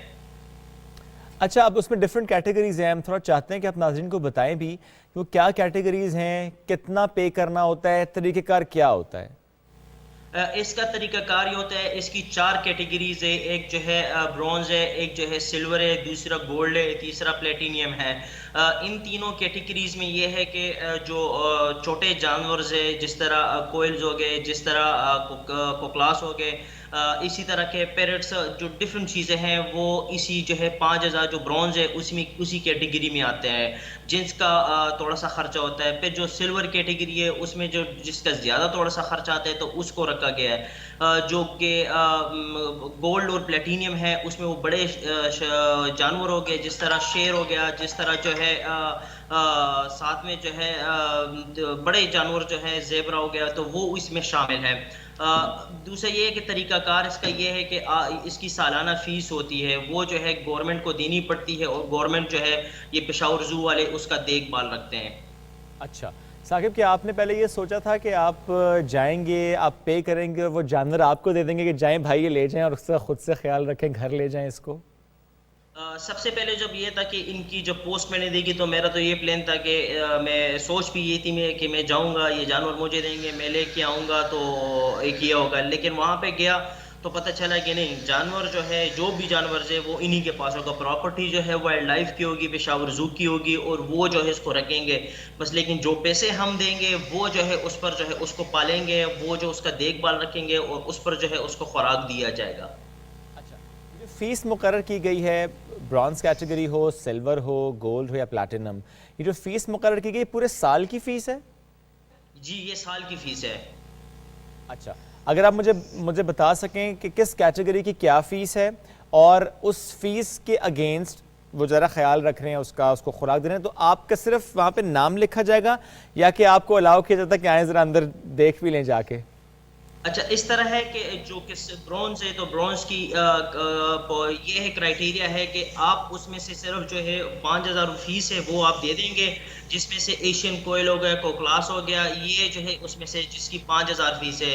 S1: اچھا، اب اس میں ڈیفرنٹ کیٹیگریز ہیں، ہم تھوڑا چاہتے ہیں کہ آپ ناظرین کو بتائیں بھی کہ وہ کیا کیٹیگریز ہیں، کتنا پے کرنا ہوتا ہے، طریقہ کار کیا ہوتا ہے؟
S17: اس کا طریقہ کار یہ ہوتا ہے، اس کی 4 کیٹیگریز ہے، ایک جو ہے برونز ہے، ایک جو ہے سلور ہے، دوسرا گولڈ ہے، تیسرا پلیٹینیم ہے۔ ان تینوں کیٹیگریز میں یہ ہے کہ جو چھوٹے جانورز ہے جس طرح کوئلز ہو گئے، جس طرح کوکلاس ہو گئے، اسی طرح کے پیرٹس، جو ڈفرینٹ چیزیں ہیں وہ اسی جو ہے 5000 جو برونز ہے اسی کیٹیگری میں آتے ہیں، جنس کا تھوڑا سا خرچہ ہوتا ہے۔ پھر جو سلور کیٹیگری ہے اس میں جس کا زیادہ تھوڑا سا خرچہ آتا ہے تو اس کو رکھا گیا ہے۔ جو کہ گولڈ اور پلیٹینیم ہے اس میں وہ بڑے جانور ہو گئے، جس طرح شیر ہو گیا، جس طرح جو ہے ساتھ میں جو ہے بڑے جانور جو ہے زیبرا ہو گیا، تو وہ اس میں شامل ہے۔ دوسرا یہ ہے کہ طریقہ کار اس کا یہ ہے کہ اس کی سالانہ فیس ہوتی ہے، وہ جو ہے گورنمنٹ کو دینی پڑتی ہے، اور گورنمنٹ جو ہے یہ پشاور زو والے اس کا دیکھ بھال رکھتے ہیں۔
S1: اچھا ثاقب، کیا آپ نے پہلے یہ سوچا تھا کہ آپ جائیں گے، آپ پے کریں گے اور وہ جانور آپ کو دے دیں گے کہ جائیں بھائی یہ لے جائیں اور اس کا خود سے خیال رکھیں، گھر لے جائیں اس کو؟
S17: سب سے پہلے جب یہ تھا کہ ان کی جب پوسٹ میں نے دیکھی تو میرا تو یہ پلان تھا کہ میں سوچ بھی یہ تھی کہ میں جاؤں گا، یہ جانور مجھے دیں گے، میں لے کے آؤں گا تو ایک یہ ہوگا، لیکن وہاں پہ گیا تو پتہ چلا کہ نہیں، جانور جو ہے جو بھی جانور ہے وہ انہی کے پاس ہوگا، پراپرٹی جو ہے وائلڈ لائف کی ہوگی، پشاور زو کی ہوگی، اور وہ جو ہے اس کو رکھیں گے بس، لیکن جو پیسے ہم دیں گے وہ جو ہے اس پر جو ہے اس کو پالیں گے، وہ جو اس کا دیکھ بھال رکھیں گے اور اس پر جو ہے اس کو خوراک دیا جائے گا۔
S1: فیس مقرر کی گئی ہے، برانز کیٹیگری ہو، سلور ہو، گولڈ ہو یا پلیٹینم، یہ جو فیس مقرر کی گئی پورے سال کی فیس ہے؟
S17: جی یہ سال کی فیس ہے۔
S1: اچھا، اگر آپ مجھے بتا سکیں کہ کس کیٹیگری کی کیا فیس ہے اور اس فیس کے اگینسٹ وہ ذرا خیال رکھ رہے ہیں اس کو خوراک دے رہے ہیں، تو آپ کا صرف وہاں پہ نام لکھا جائے گا یا کہ آپ کو الاؤ کیا جاتا ہے کہ آئیں ذرا اندر دیکھ بھی لیں جا کے؟
S17: اچھا، اس طرح ہے کہ جو کہ برونز ہے تو برونز کی یہ ہے کرائٹیریا ہے کہ آپ اس میں سے صرف جو ہے 5000 فیس ہے وہ آپ دے دیں گے، جس میں سے ایشین کوئل ہو گیا، کوکلاس ہو گیا، یہ جو ہے اس میں سے جس کی 5000 فیس ہے۔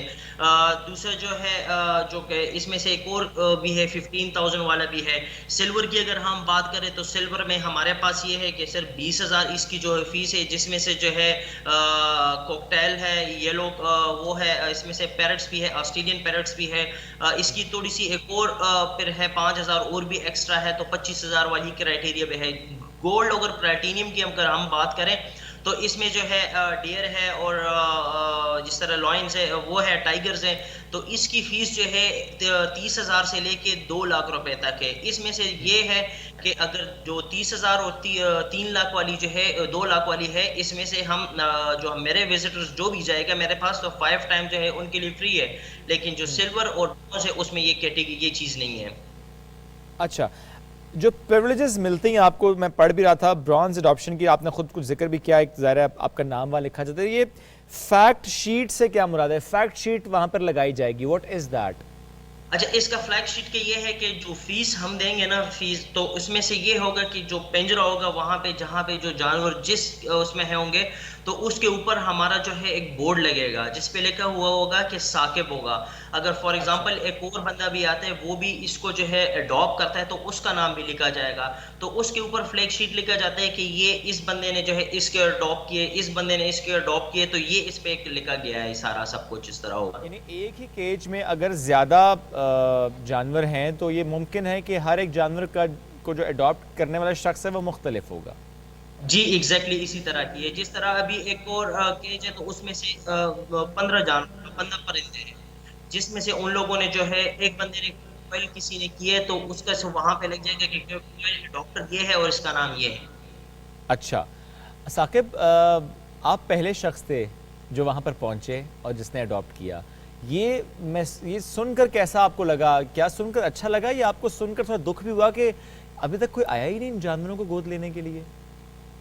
S17: دوسرا جو ہے جو کہ اس میں سے ایک اور بھی ہے 15000 والا بھی ہے۔ سلور کی اگر ہم بات کریں تو سلور میں ہمارے پاس یہ ہے کہ صرف 20000 اس کی جو ہے فیس ہے، جس میں سے جو ہے کوکٹیل ہے، یلو وہ ہے، اس میں سے پیرٹ بھی ہے، آسٹریلین پیرٹس بھی ہے، اس کی تھوڑی سی ایک اور پھر ہے 5000 اور بھی ایکسٹرا ہے، تو 25000 والی کرائٹیریا پہ ہے۔ گولڈ اگر پلیٹینیم کی اگر ہم بات کریں تو اس میں جو ہے ڈیئر ہے اور جس طرح لائنز ہے وہ ہے، ٹائیگرز ہیں، تو اس کی فیس جو ہے 30000 سے لے کے 2 لاکھ روپے تک ہے۔ اس میں سے یہ ہے کہ اگر جو 30000 اور 3 لاکھ والی جو ہے 2 لاکھ والی ہے، اس میں سے ہم جو میرے وزٹرز جو بھی جائے گا میرے پاس تو 5 ٹائم جو ہے ان کے لیے فری ہے، لیکن جو سلور اور برونز ہے اس میں یہ کیٹیگری یہ چیز نہیں ہے۔
S1: اچھا، جو پریولیجز ملتی ہیں آپ کو، میں پڑھ بھی رہا تھا برانز اڈاپشن کی، آپ نے خود کچھ ذکر بھی کیا، ایک ظاہر ہے آپ کا نام وہاں لکھا جاتا ہے، یہ فیکٹ شیٹ سے کیا مراد ہے؟ فیکٹ شیٹ وہاں پر لگائی جائے گی، واٹ از دیٹ؟
S17: اچھا، اس کا فلیگ شیٹ کے یہ ہے کہ جو فیس ہم دیں گے نا فیس، تو اس میں سے یہ ہوگا کہ جو پنجرا ہوگا وہاں پہ جہاں پہ جو جانور جس اس میں ہوں گے تو اس کے اوپر ہمارا جو ہے ایک بورڈ لگے گا جس پہ لکھا ہوا ہوگا کہ ثاقب ہوگا۔ اگر فار ایگزامپل ایک اور بندہ بھی آتا ہے وہ بھی اس کو جو ہے اڈاپٹ کرتا ہے تو اس کا نام بھی لکھا جائے گا، تو اس کے اوپر فلیگ شیٹ لکھا جاتا ہے کہ یہ اس بندے نے جو ہے اس کے اڈاپٹ کیے، اس بندے نے اس کے اڈاپٹ کیے، تو یہ اس پہ لکھا گیا ہے سارا سب کچھ اس طرح ہوگا۔
S1: یعنی ایک ہی کیج میں اگر زیادہ جانور ہیں تو یہ ممکن ہے کہ ہر ایک جانور کو جو اڈاپٹ کرنے والا شخص ہے وہ مختلف ہوگا؟
S17: جی ایگزیکٹلی اسی طرح کی ہے، جس طرح ابھی ایک اور کیج ہے تو اس میں سے 15 جانور 15 پرندے ہیں، جس میں سے ان لوگوں نے جو ہے ایک بندے نے کوئل کسی نے کیے تو اس کا وہاں پہ لگ جائے گا کہ ڈاکٹر یہ ہے اور اس کا نام یہ ہے۔
S1: اچھا ثاقب، آپ پہلے شخص تھے جو وہاں پر پہنچے اور جس نے اڈاپٹ کیا. یہ سن کر کیسا آپ کو لگا؟ کیا سن کر اچھا لگا یا آپ کو سن کر تھوڑا دکھ بھی ہوا کہ ابھی تک کوئی آیا ہی نہیں ان جانوروں کو گود لینے کے لیے؟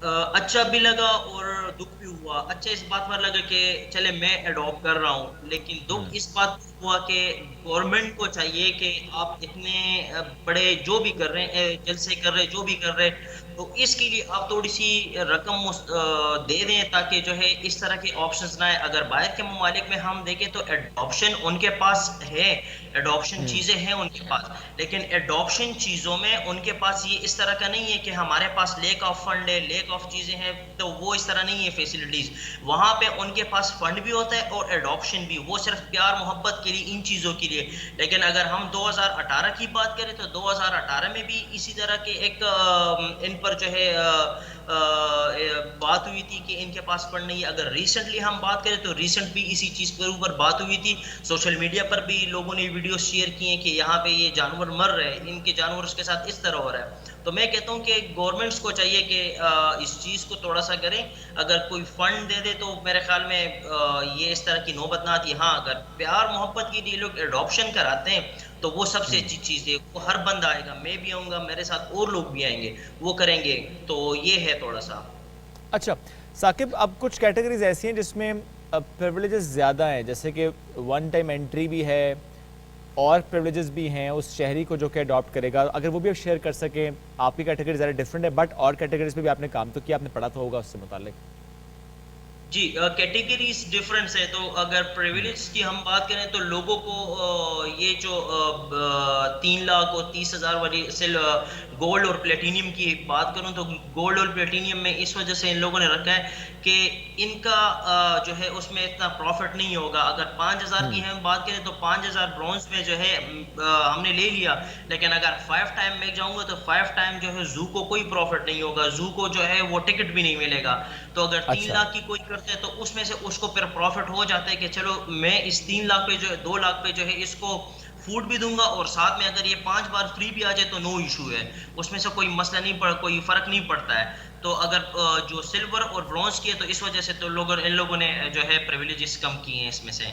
S17: اچھا بھی لگا اور دکھ بھی ہوا. اچھا اس بات پر لگا کہ چلے میں اڈاپٹ کر رہا ہوں, لیکن دکھ اس بات پر ہوا کہ گورنمنٹ کو چاہیے کہ آپ اتنے بڑے جو بھی کر رہے ہیں, جلسے کر رہے جو بھی کر رہے, تو اس کے لیے آپ تھوڑی سی رقم دے دیں تاکہ جو ہے اس طرح کے آپشنز نہ آئے. اگر باہر کے ممالک میں ہم دیکھیں تو ایڈاپشن ان کے پاس ہے, ایڈاپشن چیزیں ہیں ان کے پاس, لیکن ایڈاپشن چیزوں میں ان کے پاس یہ اس طرح کا نہیں ہے کہ ہمارے پاس لیک آف فنڈ ہے, لیک آف چیزیں ہیں, تو وہ اس طرح نہیں ہے فیسلٹیز. وہاں پہ ان کے پاس فنڈ بھی ہوتا ہے اور ایڈاپشن بھی, وہ صرف پیار محبت کے لیے ان چیزوں کے لیے. لیکن اگر ہم 2018 کی بات کریں تو 2018 میں بھی اسی طرح کے ایک ان پر جو ہے بات ہوئی تھی کہ ان کے پاس فنڈ نہیں ہے. اگر ریسنٹلی ہم بات کریں تو ریسنٹ بھی اسی چیز کے اوپر بات ہوئی تھی, سوشل میڈیا پر بھی لوگوں نے ویڈیوز شیئر کی ہیں کہ یہاں پہ یہ جانور مر رہے ہیں, ان کے جانور اس کے ساتھ اس طرح ہو رہا ہے. تو میں کہتا ہوں کہ گورنمنٹس کو چاہیے کہ اس چیز کو تھوڑا سا کریں. اگر کوئی فنڈ دے دے تو میرے خیال میں یہ اس طرح کی نوبت نہ آتی. ہاں اگر پیار محبت کے لیے لوگ ایڈاپشن کراتے ہیں تو وہ سب سے اچھی چیز ہے, وہ ہر بندہ آئے گا, میں بھی آؤں گا, میرے ساتھ اور لوگ بھی آئیں گے, وہ کریں گے, تو یہ ہے تھوڑا سا.
S1: اچھا ثاقب, اب کچھ کیٹیگریز ایسی ہیں جس میں پریولیجز زیادہ ہیں, جیسے کہ ون ٹائم انٹری بھی ہے اور پریولیجز بھی ہیں اس شہری کو جو کہ اڈاپٹ کرے گا. اگر وہ بھی آپ شیئر کر سکیں, آپ کی کیٹیگری ذرا ڈفرینٹ ہے بٹ اور کیٹیگریز پہ بھی آپ نے کام تو کیا, آپ نے پڑھا تو ہوگا اس سے متعلق.
S17: جی کیٹیگریز ڈفرینس ہے. تو اگر پریویلیج کی ہم بات کریں تو لوگوں کو یہ جو 3 لاکھ اور 30,000 والی گولڈ اور پلیٹینیم کی بات کروں تو گولڈ اور پلیٹینیم میں اس وجہ سے ان لوگوں نے رکھا ہے کہ ان کا جو ہے اس میں اتنا پروفٹ نہیں ہوگا. اگر 5,000 کی ہم بات کریں تو 5,000 برونز میں جو ہے ہم نے لے لیا, لیکن اگر 5 ٹائم میں جاؤں گا تو 5 ٹائم جو ہے زو کو کوئی پروفٹ نہیں ہوگا, زو کو جو ہے وہ ٹکٹ بھی نہیں ملے گا. تو اگر 3 لاکھ کی کوئی کرتے ہیں تو اس میں سے اس کو پھر پروفٹ ہو جاتا ہے کہ چلو میں اس 3 لاکھ پہ جو ہے 2 لاکھ پہ جو ہے اس کو فوڈ بھی دوں گا اور ساتھ میں اگر یہ 5 بار فری بھی آ جائے تو نو ایشو ہے, اس میں سے کوئی مسئلہ نہیں پڑا, کوئی فرق نہیں پڑتا ہے. تو اگر جو سلور اور برونز کی ہے تو اس وجہ سے تو ان لوگوں نے جو ہے پریویلیجز کم کیے ہیں اس میں سے.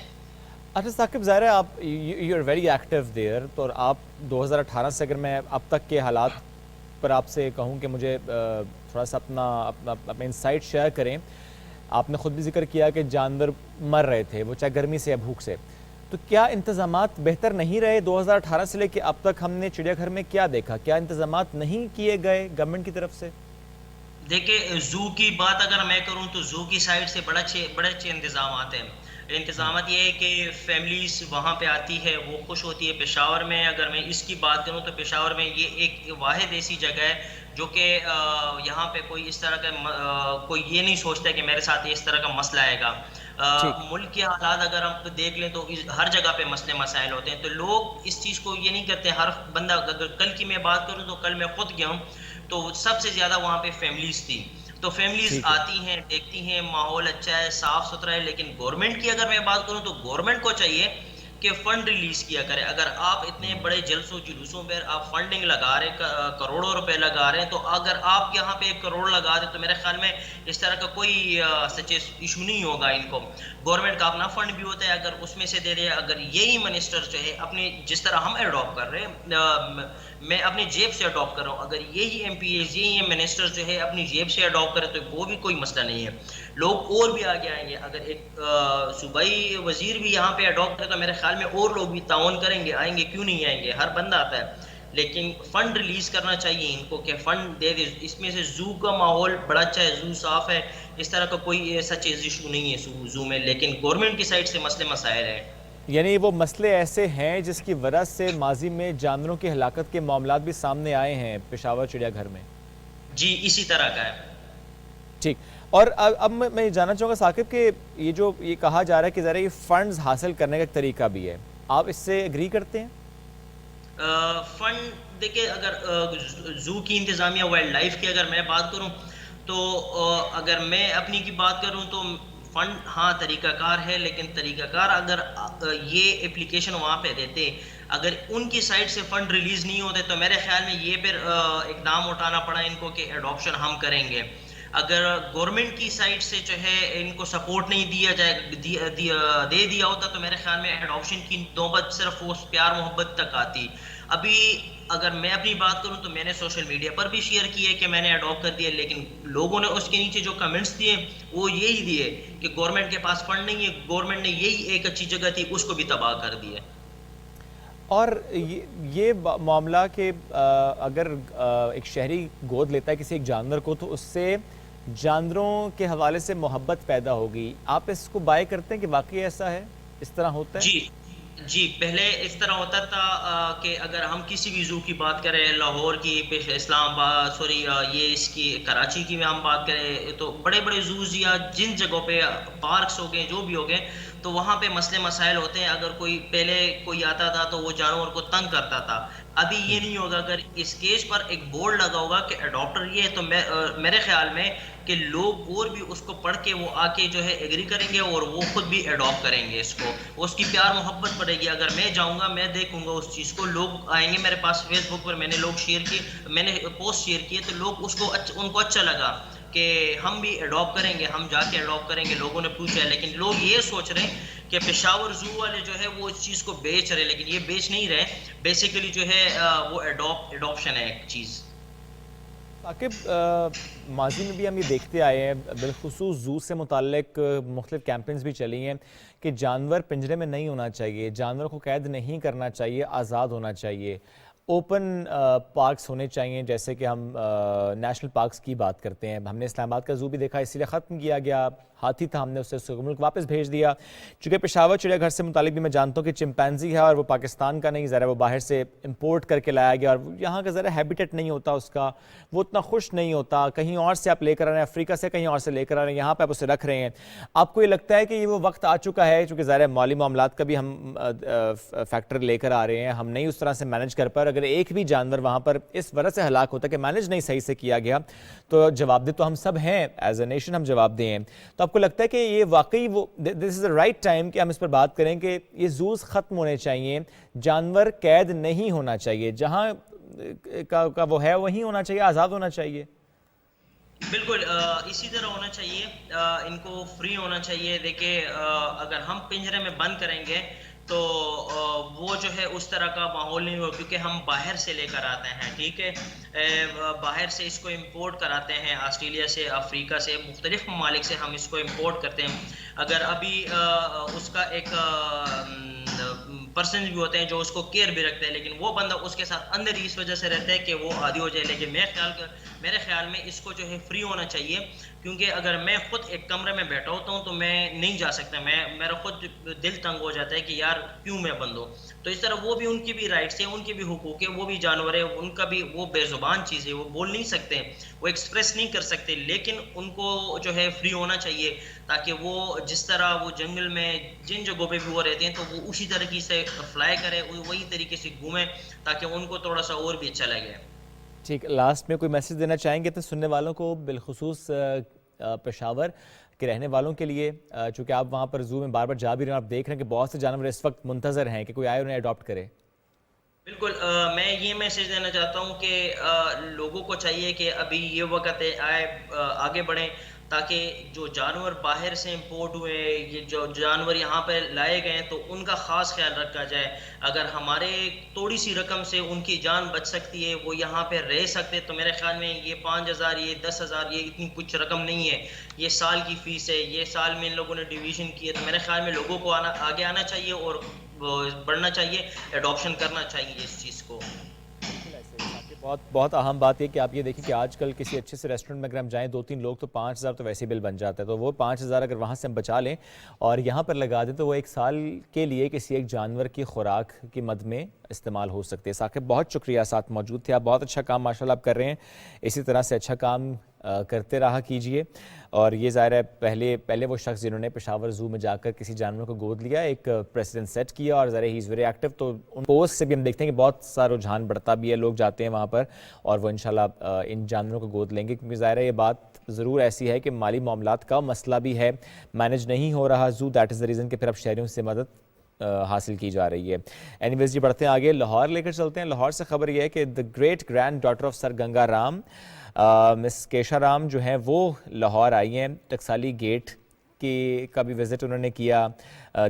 S1: اچھا ثاقب, ظاہر ہے آپ you are very active there, تو آپ 2018 سے اگر میں اب تک کے حالات پر آپ سے کہوں کہ مجھے تھوڑا سا اپنا انسائٹ شیئر کریں. آپ نے خود بھی ذکر کیا کہ جانور مر رہے تھے, وہ چاہے گرمی سے یا بھوک سے, تو کیا انتظامات بہتر نہیں رہے 2018 سے لے کے اب تک؟ ہم نے چڑیا گھر میں کیا دیکھا, کیا انتظامات نہیں کیے گئے گورنمنٹ کی طرف سے؟
S17: دیکھیں زو کی بات اگر میں کروں تو زو کی سائڈ سے بڑے اچھے انتظامات ہیں. انتظامات یہ ہے کہ فیملیز وہاں پہ آتی ہے, وہ خوش ہوتی ہے. پشاور میں اگر میں اس کی بات کروں تو پشاور میں یہ ایک واحد ایسی جگہ ہے جو کہ یہاں پہ کوئی اس طرح کا کوئی یہ نہیں سوچتا کہ میرے ساتھ اس طرح کا مسئلہ آئے گا. ملک کے حالات اگر ہم دیکھ لیں تو ہر جگہ پہ مسئلے مسائل ہوتے ہیں, تو لوگ اس چیز کو یہ نہیں کرتے. ہر بندہ, اگر کل کی میں بات کروں تو کل میں خود گیا ہوں تو سب سے زیادہ وہاں پہ فیملیز تھی. تو فیملیز آتی ہیں, دیکھتی ہیں, ماحول اچھا ہے, صاف ستھرا ہے. لیکن گورنمنٹ کی اگر میں بات کروں تو گورنمنٹ کو چاہیے کہ فنڈ ریلیز کیا کرے. اگر آپ اتنے بڑے جلسوں جلوسوں پہ آپ فنڈنگ لگا رہے ہیں, کروڑوں روپے لگا رہے ہیں, تو اگر آپ یہاں پہ 1 کروڑ لگا دیں تو میرے خیال میں اس طرح کا کوئی سچے ایشو نہیں ہوگا. ان کو گورنمنٹ کا اپنا فنڈ بھی ہوتا ہے, اگر اس میں سے دے دے. اگر یہی منسٹر جو ہے اپنے, جس طرح ہم اڈاپٹ کر رہے ہیں, میں اپنی جیب سے اڈاپٹ کر رہا ہوں, اگر یہی ایم پی ایز یہی منسٹر جو ہے اپنی جیب سے اڈاپٹ کرے تو وہ بھی کوئی مسئلہ نہیں ہے. لوگ اور بھی آگے آئیں گے. اگر ایک صوبائی وزیر بھی یہاں پہ اڈاپٹ کرے تو میرے خیال میں اور لوگ بھی تعاون کریں گے, آئیں گے, کیوں نہیں آئیں گے, ہر بندہ آتا ہے. لیکن فنڈ ریلیز کرنا چاہیے ان کو کہ فنڈ دے دے. اس میں سے زو کا ماحول بڑا اچھا ہے, زو صاف ہے, اس طرح کا کوئی ایسا چیز ایشو نہیں ہے زو میں. لیکن گورنمنٹ کی سائڈ سے مسئلے مسائل ہیں.
S1: یعنی وہ مسئلے ایسے ہیں جس کی وجہ سے ماضی میں جانوروں کی ہلاکت کے معاملات بھی سامنے آئے ہیں پشاور چڑیا گھر میں.
S17: جی اسی طرح کا ہے.
S1: ٹھیک. اور اب میں جاننا چاہوں گا ثاقب کہ یہ کہا جا رہا ہے کہ ذرا یہ فنڈز حاصل کرنے کا ایک طریقہ بھی ہے, آپ اس سے ایگری کرتے ہیں؟
S17: فنڈ دیکھیں, اگر زو کی انتظامیہ وائلڈ لائف کی اگر میں بات کروں تو اگر میں اپنی کی بات کروں تو فنڈ ہاں طریقہ کار ہے, لیکن طریقہ کار اگر یہ اپلیکیشن وہاں پہ دیتے, اگر ان کی سائٹ سے فنڈ ریلیز نہیں ہوتے تو میرے خیال میں یہ پھر اقدام اٹھانا پڑا ان کو کہ ایڈاپشن ہم کریں گے. اگر گورنمنٹ کی سائڈ سے جو ہے ان کو سپورٹ نہیں دیا جائے دے دیا ہوتا تو میرے خیال میں ایڈاپشن کی نوبت صرف وہ پیار محبت تک آتی. ابھی اگر میں اپنی بات کروں تو میں نے سوشل میڈیا پر بھی شیئر کی ہے کہ میں نے اڈاپٹ کر دیا, لیکن لوگوں نے اس کے نیچے جو کمنٹس دیے وہ یہی دیے کہ گورنمنٹ کے پاس فنڈ نہیں ہے, گورنمنٹ نے یہی ایک اچھی جگہ تھی اس کو بھی تباہ کر دیا.
S1: اور یہ معاملہ کہ اگر ایک شہری گود لیتا ہے کسی ایک جانور کو تو اس سے جانوروں کے حوالے سے محبت پیدا ہوگی, آپ اس کو بائی کرتے ہیں کہ واقعی ایسا ہے, اس طرح ہوتا ہے؟
S17: جی پہلے اس طرح ہوتا تھا کہ اگر ہم کسی بھی زو کی بات کریں, لاہور کی, اسلام آباد, یہ اس کی کراچی کی میں ہم بات کریں, تو بڑے بڑے زوز یا جن جگہوں پہ پارکس ہو گئے جو بھی ہو گئے تو وہاں پہ مسئلے مسائل ہوتے ہیں. اگر پہلے کوئی آتا تھا تو وہ جانور کو تنگ کرتا تھا, ابھی یہ نہیں ہوگا. اگر اس کیس پر ایک بورڈ لگا ہوگا کہ اڈاپٹر یہ ہے تو میرے خیال میں کہ لوگ اور بھی اس کو پڑھ کے وہ آ کے جو ہے ایگری کریں گے اور وہ خود بھی اڈاپٹ کریں گے اس کو, اس کی پیار محبت پڑے گی. اگر میں جاؤں گا, میں دیکھوں گا اس چیز کو, لوگ آئیں گے میرے پاس فیس بک پر, میں نے پوسٹ شیئر کیے تو لوگ ان کو اچھا لگا کہ ہم بھی اڈاپٹ کریں گے, ہم جا کے اڈاپٹ کریں گے. لوگوں نے پوچھا ہے, لیکن لوگ یہ سوچ رہے ہیں کہ پشاور زو والے جو ہے وہ اس چیز کو بیچ رہے, لیکن یہ بیچ نہیں رہے. بیسیکلی جو ہے وہ اڈاپشن ہے ایک چیز.
S1: ثاقب, ماضی میں بھی ہم یہ دیکھتے آئے ہیں, بالخصوص زو سے متعلق مختلف کیمپینز بھی چلی ہیں کہ جانور پنجرے میں نہیں ہونا چاہیے, جانور کو قید نہیں کرنا چاہیے, آزاد ہونا چاہیے. اوپن پارکس ہونے چاہیے, جیسے کہ ہم نیشنل پارکس کی بات کرتے ہیں. ہم نے اسلام آباد کا زو بھی دیکھا, اسی لیے ختم کیا گیا, ہاتھی تھا, ہم نے اسے ملک واپس بھیج دیا. چونکہ پشاور چڑیا گھر سے متعلق بھی میں جانتا ہوں کہ چمپینزی ہے اور وہ پاکستان کا نہیں, ذرا وہ باہر سے امپورٹ کر کے لایا گیا, اور یہاں کا ذرا ہیبیٹیٹ نہیں ہوتا اس کا, وہ اتنا خوش نہیں ہوتا. کہیں اور سے آپ لے کر آ رہے ہیں, افریقہ سے کہیں اور سے لے کر آ رہے ہیں, یہاں پہ آپ اسے رکھ رہے ہیں. آپ کو یہ لگتا ہے کہ یہ وہ وقت آ چکا ہے, چونکہ ظاہر مالی معاملات کا بھی ہم فیکٹر لے کر آ رہے ہیں, ہم نہیں اس طرح سے مینج کر پا, اگر ایک بھی جانور وہاں پر اس وجہ سے ہلاک ہوتا ہے کہ مینج نہیں صحیح سے کیا گیا تو جواب دہ تو ہم سب ہیں, ایز اے نیشن ہم جواب دہ ہیں. تو آپ کو لگتا ہے کہ یہ واقعی وہ دس از اے رائٹ ٹائم کہ ہم اس پر بات کریں کہ یہ زوز ختم ہونے چاہیے, جانور قید نہیں ہونا چاہیے, جہاں کا وہ ہے وہیں ہونا چاہیے, آزاد ہونا چاہیے؟
S17: بالکل اسی طرح ہونا چاہیے, ان کو فری ہونا چاہیے. دیکھیں اگر ہم پنجرے میں بند کریں گے تو وہ جو ہے اس طرح کا ماحول نہیں ہو, کیونکہ ہم باہر سے لے کر آتے ہیں, ٹھیک ہے, باہر سے اس کو امپورٹ کراتے ہیں, آسٹریلیا سے, افریقہ سے, مختلف ممالک سے ہم اس کو امپورٹ کرتے ہیں. اگر ابھی اس کا ایک پرسن بھی ہوتے ہیں جو اس کو کیئر بھی رکھتے ہیں, لیکن وہ بندہ اس کے ساتھ اندر ہی اس وجہ سے رہتا ہے کہ وہ عادی ہو جائے. لیکن میرے خیال میں اس کو جو ہے فری ہونا چاہیے, کیونکہ اگر میں خود ایک کمرے میں بیٹھا ہوتا ہوں تو میں نہیں جا سکتا, میرا خود دل تنگ ہو جاتا ہے کہ یار کیوں میں بند ہوں. تو اس طرح وہ بھی, ان کی بھی رائٹس ہیں, ان کے بھی حقوق ہیں, وہ بھی جانور ہیں, ان کا بھی, وہ بے زبان چیز ہے, وہ بول نہیں سکتے, وہ ایکسپریس نہیں کر سکتے, لیکن ان کو جو ہے فری ہونا چاہیے تاکہ وہ جس طرح وہ جنگل میں جن جگہوں پہ بھی وہ رہتے ہیں تو وہ اسی طریقے سے فلائی کرے, وہی طریقے سے گھومیں تاکہ ان کو تھوڑا سا اور بھی اچھا لگے.
S1: ٹھیک, لاسٹ میں کوئی میسج دینا چاہیں گے اپنے سننے والوں کو, بالخصوص پشاور کے رہنے والوں کے لیے, چونکہ آپ وہاں پر زو میں بار بار جا بھی رہے ہیں, آپ دیکھ رہے ہیں کہ بہت سے جانور اس وقت منتظر ہیں کہ کوئی آئے انہیں اڈاپٹ کرے؟
S17: بالکل, میں یہ میسج دینا چاہتا ہوں کہ لوگوں کو چاہیے کہ ابھی یہ وقت ہے, آگے بڑھیں تاکہ جو جانور باہر سے امپورٹ ہوئے, یہ جو جانور یہاں پہ لائے گئے ہیں تو ان کا خاص خیال رکھا جائے. اگر ہمارے تھوڑی سی رقم سے ان کی جان بچ سکتی ہے, وہ یہاں پہ رہ سکتے, تو میرے خیال میں یہ 5,000 یہ 10,000 یہ اتنی کچھ رقم نہیں ہے, یہ سال کی فیس ہے, یہ سال میں ان لوگوں نے ڈیویژن کی ہے. تو میرے خیال میں لوگوں کو آگے آنا چاہیے اور بڑھنا چاہیے, اڈاپشن کرنا چاہیے اس چیز کو.
S1: بہت اہم بات یہ کہ آپ یہ دیکھیں کہ آج کل کسی اچھے سے ریسٹورنٹ میں اگر ہم جائیں 2-3 لوگ تو 5,000 تو ویسے بل بن جاتا ہے, تو وہ 5,000 اگر وہاں سے ہم بچا لیں اور یہاں پر لگا دیں تو وہ ایک سال کے لیے کسی ایک جانور کی خوراک کی مد میں استعمال ہو سکتے ہیں. ثاقب بہت شکریہ, ساتھ موجود تھے آپ, بہت اچھا کام ماشاءاللہ آپ کر رہے ہیں, اسی طرح سے اچھا کام کرتے رہا کیجئے. اور یہ ظاہر ہے پہلے وہ شخص جنہوں نے پشاور زو میں جا کر کسی جانور کو گود لیا, ایک پریسیڈنٹ سیٹ کیا, اور ظاہر ہی از ویری ایکٹیو, تو ان پوسٹ سے بھی ہم دیکھتے ہیں کہ بہت سا رجحان بڑھتا بھی ہے, لوگ جاتے ہیں وہاں پر اور وہ انشاءاللہ ان جانوروں کو گود لیں گے, کیونکہ ظاہر ہے یہ بات ضرور ایسی ہے کہ مالی معاملات کا مسئلہ بھی ہے, مینج نہیں ہو رہا زو, دیٹ از دا ریزن کہ پھر اب شہریوں سے مدد حاصل کی جا رہی ہے. اینی ویز جی بڑھتے ہیں آگے, لاہور لے کر چلتے ہیں. لاہور سے خبر یہ ہے کہ the great granddaughter of sir Ganga Ram miss Kesha Ram جو ہیں وہ لاہور آئی ہیں، ٹکسالی گیٹ کا بھی وزٹ انہوں نے کیا،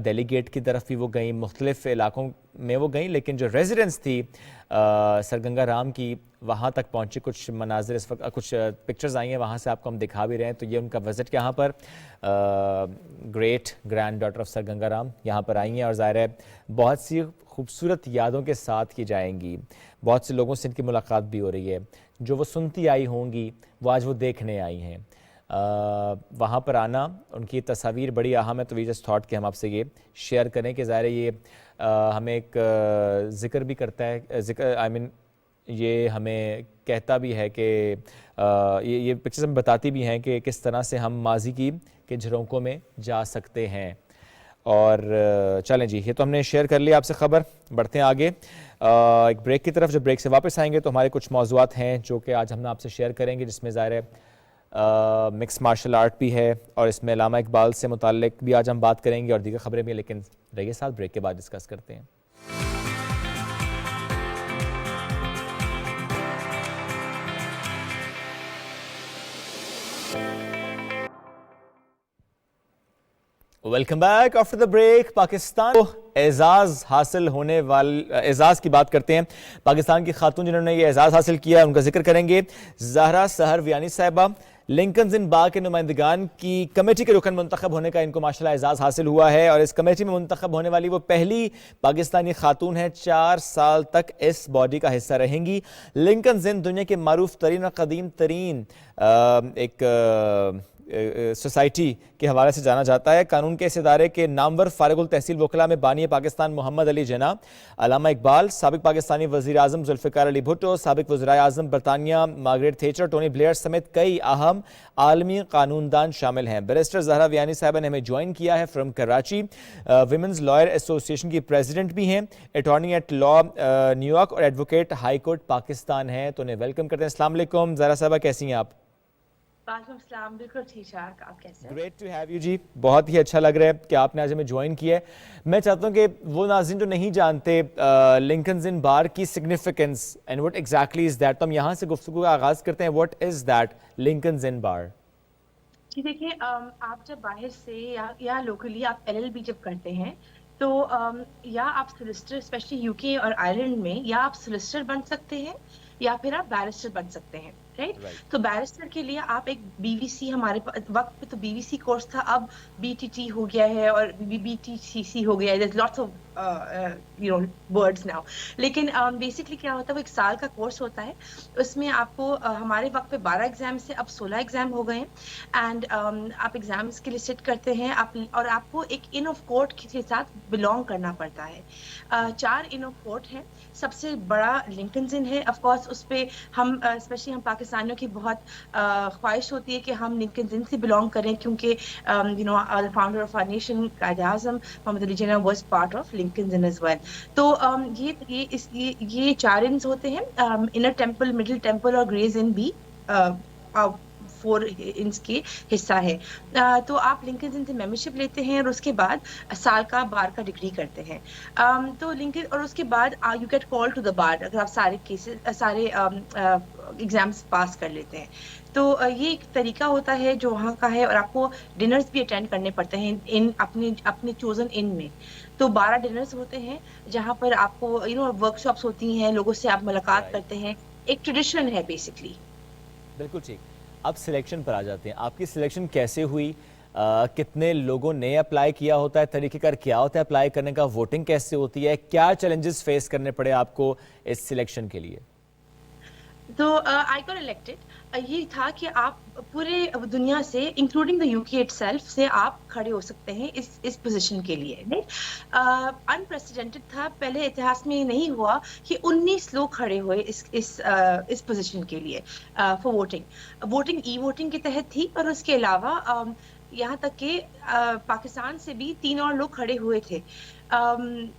S1: دہلی گیٹ کی طرف بھی وہ گئیں، مختلف علاقوں میں وہ گئیں، لیکن جو ریزیڈنس تھی سر گنگا رام کی وہاں تک پہنچے. کچھ مناظر اس وقت، کچھ پکچرز آئی ہیں وہاں سے آپ کو ہم دکھا بھی رہے ہیں. تو یہ ان کا وزٹ یہاں پر great granddaughter of sir Ganga Ram یہاں پر آئی ہیں، اور ظاہر ہے بہت سی خوبصورت یادوں کے ساتھ کی جائیں گی. بہت سے لوگوں سے ان کی ملاقات بھی ہو رہی ہے، جو وہ سنتی آئی ہوں گی وہ آج وہ دیکھنے آئی ہیں. وہاں پر آنا، ان کی تصاویر بڑی اہم ہے، تو وی جسٹ تھاٹ کہ ہم آپ سے یہ شیئر کریں کہ ظاہر ہے یہ ہمیں ایک ذکر بھی کرتا ہے، یہ ہمیں کہتا بھی ہے کہ یہ پکچرز ہمیں بتاتی بھی ہیں کہ کس طرح سے ہم ماضی کے جھرونکوں میں جا سکتے ہیں. اور چلیں جی، یہ تو ہم نے شیئر کر لیا آپ سے خبر. بڑھتے ہیں آگے ایک بریک کی طرف. جب بریک سے واپس آئیں گے تو ہمارے کچھ موضوعات ہیں جو کہ آج ہم آپ سے شیئر کریں گے، جس میں ظاہر ہے مکس مارشل آرٹ بھی ہے، اور اس میں علامہ اقبال سے متعلق بھی آج ہم بات کریں گے اور دیگر خبریں بھی. لیکن رہیے ساتھ، بریک کے بعد ڈسکس کرتے ہیں. Welcome back after the break. Pakistan کو اعزاز حاصل ہونے اعزاز کی بات کرتے ہیں. پاکستان کی خاتون جنہوں نے یہ اعزاز حاصل کیا ان کا ذکر کریں گے. زہرا سحر ویانی صاحبہ، لنکن ان باغ کے نمائندگان کی کمیٹی کے رکن منتخب ہونے کا ان کو ماشاءاللہ اعزاز حاصل ہوا ہے، اور اس کمیٹی میں منتخب ہونے والی وہ پہلی پاکستانی خاتون ہیں. 4 سال تک اس باڈی کا حصہ رہیں گی. لنکن ان دنیا کے معروف ترین اور قدیم ترین ایک سوسائٹی کے حوالے سے جانا جاتا ہے. قانون کے اس ادارے کے نامور فارغ التحصیل وکلاء میں بانی پاکستان محمد علی جناح، علامہ اقبال، سابق پاکستانی وزیر اعظم ذوالفقار علی بھٹو، سابق وزرائے اعظم برطانیہ مارگریٹ تھیچر، ٹونی بلیئر سمیت کئی اہم عالمی قانون دان شامل ہیں. بیرسٹر زہرا ویانی صاحبہ نے ہمیں جوائن کیا ہے فرام کراچی. ویمنز لائر ایسوسی ایشن کی پریزیڈنٹ بھی ہیں، attorney at law New York اور ایڈوکیٹ ہائی کورٹ پاکستان ہیں. تو انہیں ویلکم کرتے ہیں. السلام علیکم زہرا صاحبہ، کیسی ہیں آپ؟
S18: وعلیکم السلام، بالکل ٹھیک ٹھاک. آپ کیسے ہیں؟
S1: Great to have you ji. بہت ہی اچھا لگ رہا ہے کہ آپ نے آج ہمیں جوائن کیا ہے. میں چاہتا ہوں کہ وہ ناظرین جو نہیں جانتے لنکنز ان بار کی significance and what exactly is that, تو ہم یہاں سے گفتگو کا آغاز کرتے ہیں. واٹ از دیٹ لنکنز ان بار؟
S18: جی دیکھیے، آپ جب باہر سے یا لوکلی آپ LLB جب کرتے ہیں تو یا آپ سولسٹر اسپیشلی UK اور آئرلینڈ میں، یا آپ سولسٹر بن سکتے ہیں یا پھر آپ بیرسٹر بن سکتے ہیں. رائٹ. تو بیرسٹر کے لیے آپ ایک BVC، ہمارے وقت پہ تو BVC کورس تھا، اب BTT ہو گیا ہے اور BTCC ہو گیا ہے. There's lots of words now. لیکن بیسکلی کیا ہوتا ہے، وہ 1 سال کا کورس ہوتا ہے. اس میں آپ کو ہمارے وقت پہ 12 ایگزام سے اب 16 ایگزام ہو گئے ہیں. اینڈ آپ ایگزامس کے لیے سٹ کرتے ہیں اور آپ کو ایک ان آف کورٹ کے ساتھ بلونگ کرنا پڑتا ہے. 4 ان آف کورٹ ہیں. سب سے بڑا لنکنز ان ہے. آف کورس اس پہ ہم اسپیشلی ہم پاکستانیوں کی بہت خواہش ہوتی ہے کہ ہم لنکنز ان سے بلونگ کریں، کیونکہ founder of our nation Quaid Azam Muhammad Ali Jinnah was part of Lincoln's inn as well. تو یہ 4 انز ہوتے ہیں. انر ٹیمپل، مڈل ٹیمپل اور گریز ان بھی 4 انچ کے حصہ ہے. تو آپ لنکنز ان سے ممبرشپ لیتے ہیں اور اس کے بعد سال کا بار کا ڈگری کرتے ہیں. تو لنکن اور اس کے بعد you get call to the bar اگر آپ سارے ایگزامس پاس کر لیتے ہیں. تو یہ ایک طریقہ ہوتا ہے جو وہاں کا ہے، اور آپ کو ڈنرز بھی اٹینڈ کرنے پڑتے ہیں اپنے چوزن ان میں. تو 12 ڈنرز ہوتے ہیں جہاں پر آپ کو ورک شاپس ہوتی ہیں، لوگوں سے آپ ملاقات کرتے ہیں. ایک ٹریڈیشن ہے بیسکلی.
S1: بالکل ٹھیک. اب سلیکشن پر آ جاتے ہیں. آپ کی سلیکشن کیسے ہوئی؟ کتنے لوگوں نے اپلائی کیا ہوتا ہے؟ طریقہ کار کیا ہوتا ہے اپلائی کرنے کا؟ ووٹنگ کیسے ہوتی ہے؟ کیا چیلنجز فیس کرنے پڑے آپ کو اس سلیکشن کے لیے؟
S18: تو آئی گاٹ الیکٹڈ. یہ تھا کہ آپ پورے دنیا سے انکلوڈنگ دا UK اٹسیلف سے آپ کھڑے ہو سکتے ہیں اس پوزیشن کے لیے. انپریسیڈنٹڈ تھا. پہلے اتہاس میں یہ نہیں ہوا کہ 19 لوگ کھڑے ہوئے اس پوزیشن کے لیے فار ووٹنگ ای ووٹنگ کے تحت تھی. اور اس کے علاوہ یہاں تک کہ پاکستان سے بھی 3 اور لوگ کھڑے ہوئے تھے.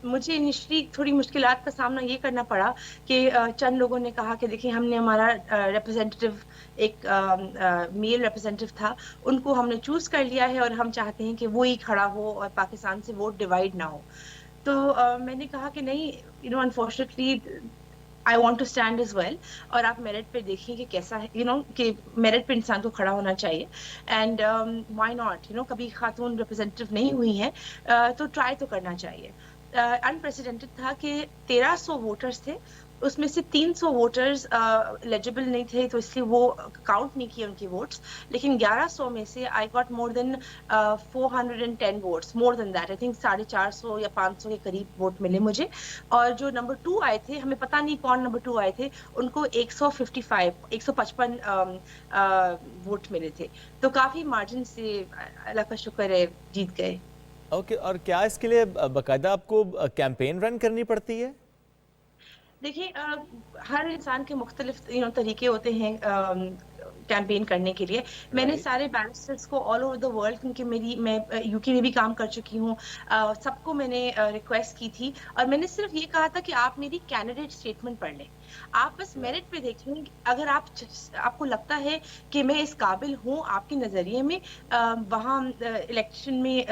S18: مجھے انیشلی تھوڑی مشکلات کا سامنا یہ کرنا پڑا کہ چند لوگوں نے کہا کہ دیکھیں ہم نے ہمارا ریپرزینٹیو ایک میل ریپرزینٹیو تھا، ان کو ہم نے چوز کر لیا ہے اور ہم چاہتے ہیں کہ وہی کھڑا ہو اور پاکستان سے ووٹ ڈیوائڈ نہ ہو. تو میں نے کہا کہ نہیں، unfortunately I want to stand as well. اور آپ میرٹ پہ دیکھیں کہ کیسا ہے کہ میرٹ پہ انسان کو کھڑا ہونا چاہیے. اینڈ وائی ناٹ کبھی خاتون ریپرزینٹیو نہیں ہوئی ہیں تو ٹرائی تو کرنا چاہیے. انپریسیڈنٹڈ تھا کہ 1300 ووٹرز تھے, اس میں سے 300 ووٹرز ایلیجیبل نہیں تھے, تو اس لیے وہ کاؤنٹ نہیں کیے ان کے ووٹس. لیکن 1100 میں سے I got more than 410 votes, more than that, I think 450 یا 500 کے قریب ووٹ ملے مجھے. اور جو نمبر 2 آئے تھے, ہمیں پتہ نہیں کون نمبر 2 آئے تھے, ان کو 155 ووٹ ملے تھے. تو کافی مارجن سے اللہ کا شکر ہے جیت گئے.
S1: اوکے, اور کیا اس کے لیے باقاعدہ آپ کو کیمپین رن کرنی پڑتی ہے؟
S18: دیکھیے ہر انسان کے مختلف طریقے ہوتے ہیں کیمپین کرنے کے لیے. میں نے سارے بیرسٹرز کو آل اوور دا ورلڈ, کیونکہ میں یو کے میں بھی کام کر چکی ہوں, سب کو میں نے ریکویسٹ کی تھی, اور میں نے صرف یہ کہا تھا کہ آپ میری کینڈیڈیٹ اسٹیٹمنٹ پڑھ لیں. آپ بس میرٹ پہ دیکھ لیں, اگر آپ کو لگتا ہے کہ میں اس قابل ہوں آپ کے نظریے میں وہاں الیکشن میں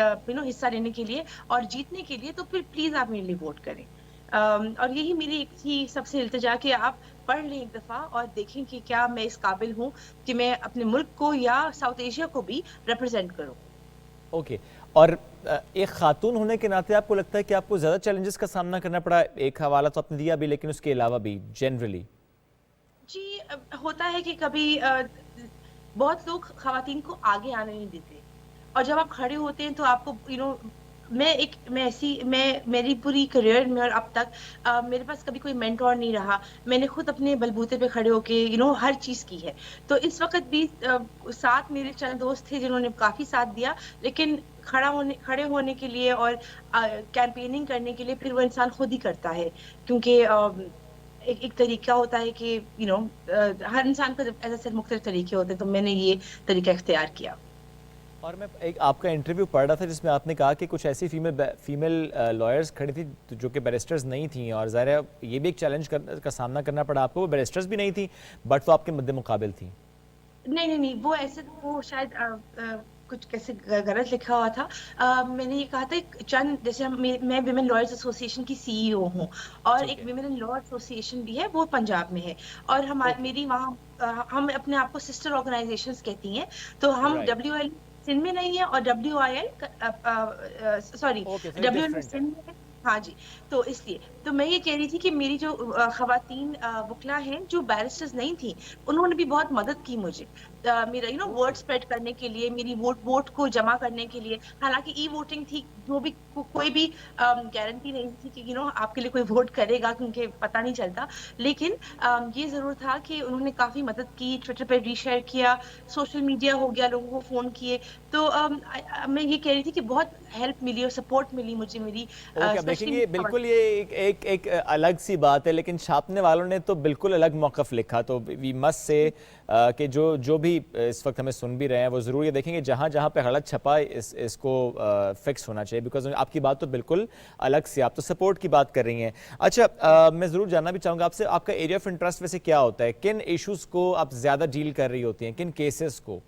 S18: حصہ لینے کے لیے اور جیتنے کے لیے, تو پھر پلیز آپ میرے لیے ووٹ کریں. اور یہی میری ایک تھی سب سے التجا کہ آپ پڑھ لیں ایک دفعہ اور دیکھیں کہ کیا میں اس قابل ہوں کہ میں اپنے ملک کو یا ساؤتھ ایشیا کو بھی ریپرزینٹ کروں.
S1: اوکے, اور ایک خاتون ہونے کے ناطے آپ کو لگتا ہے کہ آپ کو زیادہ چیلنجز کا سامنا کرنا پڑا؟ ایک حوالہ تو آپ نے دیا بھی, لیکن اس کے علاوہ بھی جنرلی.
S18: جی ہوتا ہے کہ کبھی بہت لوگ خواتین کو آگے آنے نہیں دیتے, اور جب آپ کھڑے ہوتے ہیں تو آپ کو میری پوری کریئر میں اور اب تک میرے پاس کبھی کوئی مینٹور نہیں رہا. میں نے خود اپنے بلبوتے پہ کھڑے ہو کے ہر چیز کی ہے. تو اس وقت بھی ساتھ میرے چند دوست تھے جنہوں نے کافی ساتھ دیا, لیکن کھڑے ہونے کے لیے اور کیمپیننگ کرنے کے لیے پھر وہ انسان خود ہی کرتا ہے, کیونکہ ایک طریقہ ہوتا ہے کہ ہر انسان کا ایسے مختلف طریقے ہوتے ہیں, تو میں نے یہ طریقہ اختیار کیا.
S1: اور میں ایک آپ کا انٹرویو پڑھ رہا تھا جس میں آپ نے کہا کہ کچھ ایسی فیمیل لائرز کھڑی تھی جو کہ بیرسٹرز نہیں تھیں, اور ظاہر ہے یہ بھی ایک چیلنج کا سامنا کرنا پڑا آپ کو. وہ بیرسٹرز بھی نہیں تھیں بٹ وہ آپ کے مد مقابل تھیں.
S18: نہیں, وہ شاید کچھ کیسے غلط لکھا ہوا تھا. میں نے یہ کہا تھا چند, جیسے میں ویمن لائرز ایسوسی ایشن کی CEO ہوں, اور ایک ویمن لا ایسوسی ایشن بھی ہے, وہ پنجاب میں ہے, اور میری وہاں ہم اپنے آپ کو سسٹر آرگنائزیشنز کہتی ہیں. تو ہم WL سندھ میں نہیں ہے, اور WIL سوری WL سندھ میں ہے. ہاں جی, تو اس لیے تو میں یہ کہہ رہی تھی کہ میری جو خواتین وکلا ہیں جو بیرسٹرز نہیں تھیں, انہوں نے بھی بہت مدد کی مجھے میرا ورڈ اسپریڈ کرنے کے لیے, میری ووٹ کو جمع کرنے کے لیے. حالانکہ ای ووٹنگ تھی, جو بھی کوئی بھی گارنٹی نہیں تھی کہ آپ کے لیے کوئی ووٹ کرے گا, کیونکہ پتہ نہیں چلتا. لیکن یہ ضرور تھا کہ انہوں نے کافی مدد کی, ٹویٹر پہ ری شیئر کیا, سوشل میڈیا ہو گیا, لوگوں کو فون کیے. تو میں یہ کہہ رہی تھی کہ بہت ہیلپ ملی اور سپورٹ ملی مجھے میری.
S1: بالکل یہ ایک الگ سی بات ہے, لیکن چھاپنے والوں نے تو بالکل الگ موقف لکھا. تو وی مسٹ سے کہ جو بھی اس وقت ہمیں سن بھی رہے ہیں وہ ضرور یہ دیکھیں کہ جہاں جہاں پہ غلط چھپا اس کو فکس ہونا چاہیے, بیکاز آپ کی بات تو بالکل الگ سی, آپ تو سپورٹ کی بات کر رہی ہیں. اچھا, میں ضرور جاننا بھی چاہوں گا آپ سے, آپ کا ایریا آف انٹرسٹ ویسے کیا ہوتا ہے؟ کن ایشوز کو آپ زیادہ ڈیل کر رہی ہوتی ہیں, کن کیسز کو؟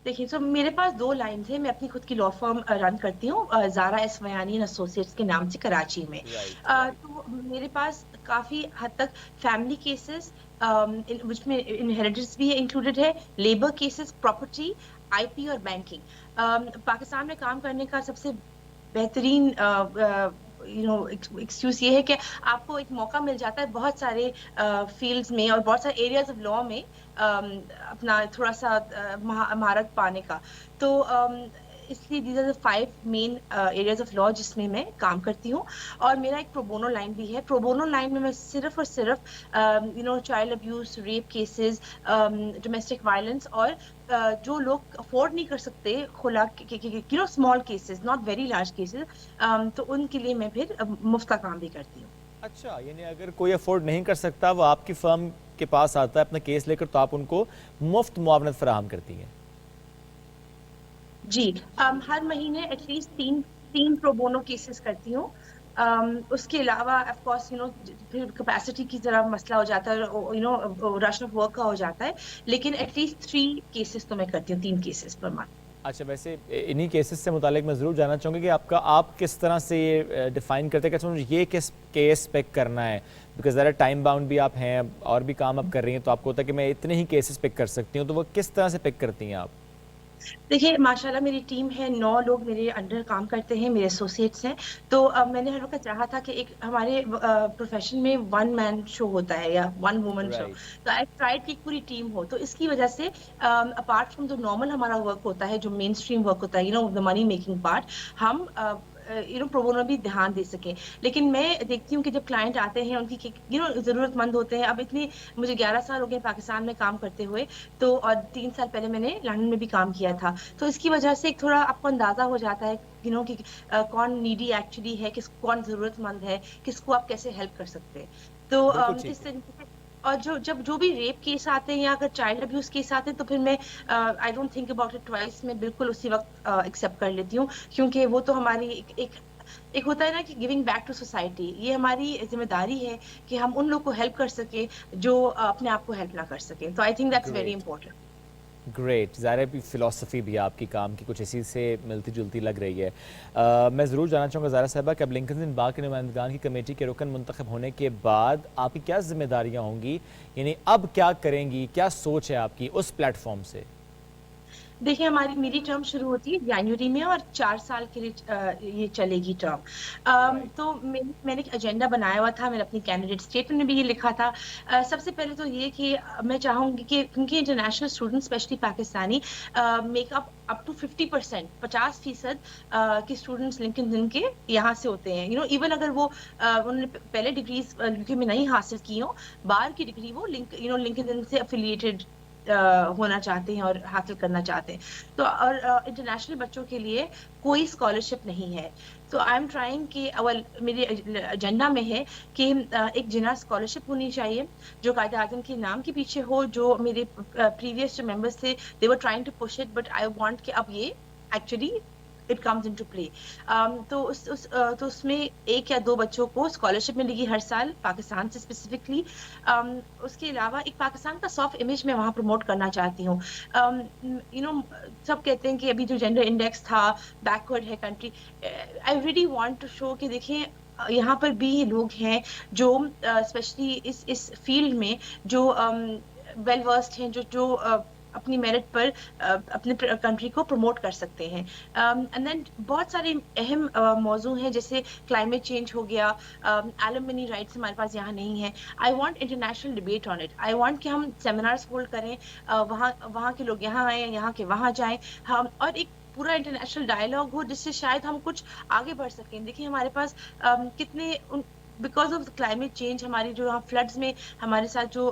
S18: دیکھیے سو میرے پاس 2 لائنز ہیں. میں اپنی خود کی لا فرم رن کرتی ہوں, زارا اسویانی اینڈ ایسوسیٹس کے نام سے کراچی میں. تو میرے پاس کافی حد تک فیملی کیسز وچ میں انہیریٹنس بھی انکلوڈیڈ ہے, لیبر کیسز, پراپرٹی, IP اور بینکنگ. پاکستان میں کام کرنے کا سب سے بہترین ایکسکیوز یہ ہے کہ آپ کو ایک موقع مل جاتا ہے بہت سارے فیلڈز میں اور بہت سارے ایریاز آف لا میں اپنا تھوڑا سا مہارت پانے کا. تو اس لیے these are the 5 main areas of law جس میں میں کام کرتی ہوں. اور میرا ایک پروبونو لائن بھی ہے. پروبونو لائن میں صرف اور صرف child abuse, rape cases, domestic violence, اور جو لوگ افورڈ نہیں کر سکتے خلا small cases, not very large cases, تو ان کے لیے میں پھر مفت کا کام بھی کرتی ہوں.
S1: اچھا, یعنی اگر کوئی افورڈ نہیں کر سکتا وہ آپ کی فرم کے پاس آتا ہے اپنا کیس لے کر, تو آپ ان کو مفت معاونت فراہم کرتی ہیں؟
S18: جی, ہر مہینے ایٹ لیسٹ 3 پروبونو کیسز کرتی ہوں. اس کے علاوہ آف کورس پھر کیپیسٹی کی طرح مسئلہ ہو جاتا ہے, رش آف ورک کا ہو جاتا ہے, لیکن ایٹ لیسٹ 3 کیسز تو میں کرتی ہوں, 3 کیسز پر منتھ.
S1: اچھا ویسے انہی کیسز سے متعلق میں ضرور جاننا چاہوں گی کہ آپ کس طرح سے یہ ڈیفائن کرتے ہیں کہ مجھے یہ کیس پک کرنا ہے، بیکاز ذرا ٹائم باؤنڈ بھی آپ ہیں اور بھی کام آپ کر رہی ہیں، تو آپ کو ہوتا ہے کہ میں اتنے ہی کیسز پک کر سکتی ہوں، تو وہ کس طرح سے پک کرتی ہیں آپ؟
S18: دیکھیے ماشاءاللہ میری ٹیم ہے، 9 لوگ میرے انڈر کام کرتے ہیں، میرے ایسوسیٹس ہیں. تو میں نے ہر وقت چاہا تھا کہ ایک ہمارے پروفیشن میں 1 مین شو ہوتا ہے یا 1 وومن شو، تو آئی ٹرائیڈ کہ ایک پوری ٹیم ہو. تو اس کی وجہ سے اپارٹ فرام جو نارمل ہمارا ورک ہوتا ہے، جو مین اسٹریم ورک ہوتا ہے، دا منی میکنگ پارٹ، ہم پرو بونو بھی دھیان دے سکیں. لیکن میں دیکھتی ہوں کہ جب کلائنٹ آتے ہیں ان کی ضرورت مند ہوتے ہیں. اب اتنی مجھے 11 سال ہو گئے پاکستان میں کام کرتے ہوئے، تو اور 3 سال پہلے میں نے لندن میں بھی کام کیا تھا. تو اس کی وجہ سے ایک تھوڑا آپ کو اندازہ ہو جاتا ہے کہ کون نیڈی ایکچولی ہے، کون ضرورت مند ہے، کس کو آپ کیسے ہیلپ کر سکتے ہیں. تو اس طریقے سے اور جو بھی ریپ کیس آتے ہیں یا اگر چائلڈ ابیوز کیس آتے ہیں تو پھر میں I don't think about it twice, میں بالکل اسی وقت ایکسیپٹ کر لیتی ہوں، کیونکہ وہ تو ہماری ایک ہوتا ہے نا کہ گیونگ بیک ٹو سوسائٹی، یہ ہماری ذمہ داری ہے کہ ہم ان لوگ کو ہیلپ کر سکیں جو اپنے آپ کو ہیلپ نہ کر سکیں. تو I think that's very important.
S1: Great. ظاہر بھی فلاسفی بھی آپ کی کام کی کچھ اسی سے ملتی جلتی لگ رہی ہے. میں ضرور جاننا چاہوں گا زہرا صاحبہ کہ اب لنکن ان باغ کے نمائندگان کی کمیٹی کے رکن منتخب ہونے کے بعد آپ کی کیا ذمہ داریاں ہوں گی، یعنی اب کیا کریں گی، کیا سوچ ہے آپ کی اس پلیٹ فارم سے؟
S18: دیکھیں میری ٹرم شروع ہوتی ہے جنوری میں اور 4 سال کے لیے یہ چلے گی ٹرم. تو میں نے ایک ایجنڈا بنایا ہوا تھا، میں نے اپنی کینڈیڈیٹ اسٹیٹمنٹ میں بھی یہ لکھا تھا. سب سے پہلے تو یہ کہ میں چاہوں گی کہ کیونکہ international student specially Pakistani make up to 50%، 50% کے اسٹوڈنٹس لنکن کے یہاں سے ہوتے ہیں. ایون اگر وہ انہوں نے پہلے ڈگریز یوکے میں نہیں حاصل کی ہوں، باہر کی ڈگری وہ لنکن سے افیلیٹڈ ہونا چاہتے ہیں اور حاصل کرنا چاہتے ہیں. تو اور انٹرنیشنل بچوں کے لیے کوئی اسکالرشپ نہیں ہے. تو آئی ایم ٹرائنگ کہ اول میرے ایجنڈا میں ہے کہ ایک جنرل اسکالرشپ ہونی چاہیے جو قائد اعظم کے نام کے پیچھے ہو. جو میرے پریویس جو ممبرس تھے they were trying to push it, but I want کہ اب یہ actually it comes into play. تو اس میں 1 یا 2 بچوں کو اسکالرشپ ملے گی ہر سال پاکستان سے اسپیسیفکلی. اس کے علاوہ ایک پاکستان کا سافٹ امیج میں وہاں پروموٹ کرنا چاہتی ہوں. سب کہتے ہیں کہ ابھی جو جینڈر انڈیکس تھا بیکورڈ ہے country. I really want to show کہ دیکھیں یہاں پر بھی لوگ ہیں جو اسپیشلی اس فیلڈ میں جو ویل ورسڈ ہیں، جو اپنی میرٹ پر اپنے کنٹری کو پروموٹ کر سکتے ہیں. اینڈ دین بہت سارے اہم موضوع ہیں جیسے کلائمیٹ چینج ہو گیا، ایلومنی رائٹس ہمارے پاس یہاں نہیں ہے. I want international debate on it. I want کہ ہم سیمینارز ہولڈ کریں، وہاں کے لوگ یہاں آئیں، یہاں کے وہاں جائیں، اور ایک پورا انٹرنیشنل ڈائلاگ ہو جس سے شاید ہم کچھ آگے بڑھ سکیں. دیکھیں ہمارے پاس کتنے بیکاز آف کلائمیٹ چینج ہماری جو یہاں فلڈز میں ہمارے ساتھ جو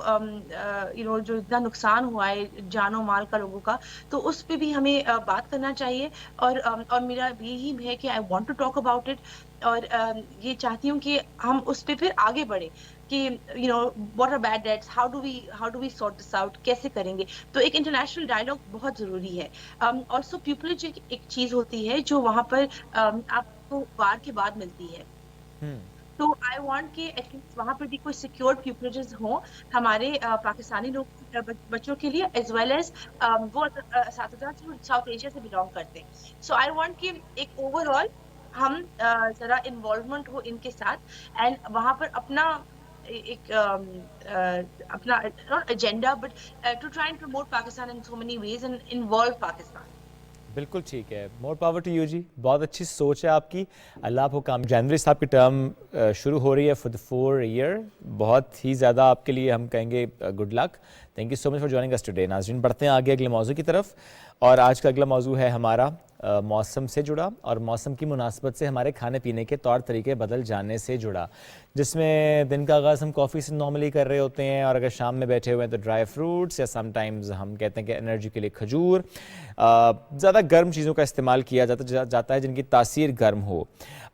S18: جو اتنا نقصان ہوا ہے جان و مال کا لوگوں کا، تو اس پہ بھی ہمیں بات کرنا چاہیے. اور میرا یہی ہے کہ I want to talk about it, اور یہ چاہتی ہوں کہ ہم اس پہ پھر آگے بڑھیں کہ what are bad dads, how do we sort this out، کیسے کریں گے. تو ایک انٹرنیشنل ڈائلاگ بہت ضروری ہے. آلسو پیپلج ایک چیز ہوتی ہے جو وہاں پر آپ کو وار کے بعد ملتی ہے. تو آئی وانٹ کہ ایٹ لیسٹ وہاں پہ بھی کوئی سیکیورڈ پیپلیجز ہوں ہمارے پاکستانی لوگ بچوں کے لیے، ایز ویل ایز وہ اساتذہ جو ساؤتھ ایشیا سے بلانگ کرتے ہیں. سو آئی وانٹ کہ ایک اوور آل ہم ذرا انوالومنٹ ہو ان کے ساتھ، اینڈ وہاں پر اپنا ایک اپنا agenda, but to try and promote Pakistan in so many ways and involve Pakistan.
S1: بالکل ٹھیک ہے. More power to you ji. بہت اچھی سوچ ہے آپ کی. اللہ آپ کو کام. جنوری سے آپ کی ٹرم شروع ہو رہی ہے فور دا 4 ایئر. بہت ہی زیادہ آپ کے لیے ہم کہیں گے good luck. Thank you so much for joining us today. ناظرین بڑھتے ہیں آگے اگلے موضوع کی طرف، اور آج کا اگلا موضوع ہے ہمارا موسم سے جڑا، اور موسم کی مناسبت سے ہمارے کھانے پینے کے طور طریقے بدل جانے سے جڑا، جس میں دن کا آغاز ہم کافی سے نارملی کر رہے ہوتے ہیں، اور اگر شام میں بیٹھے ہوئے ہیں تو ڈرائی فروٹس، یا سم ٹائمز ہم کہتے ہیں کہ انرجی کے لیے کھجور. زیادہ گرم چیزوں کا استعمال کیا جاتا ہے جن کی تاثیر گرم ہو.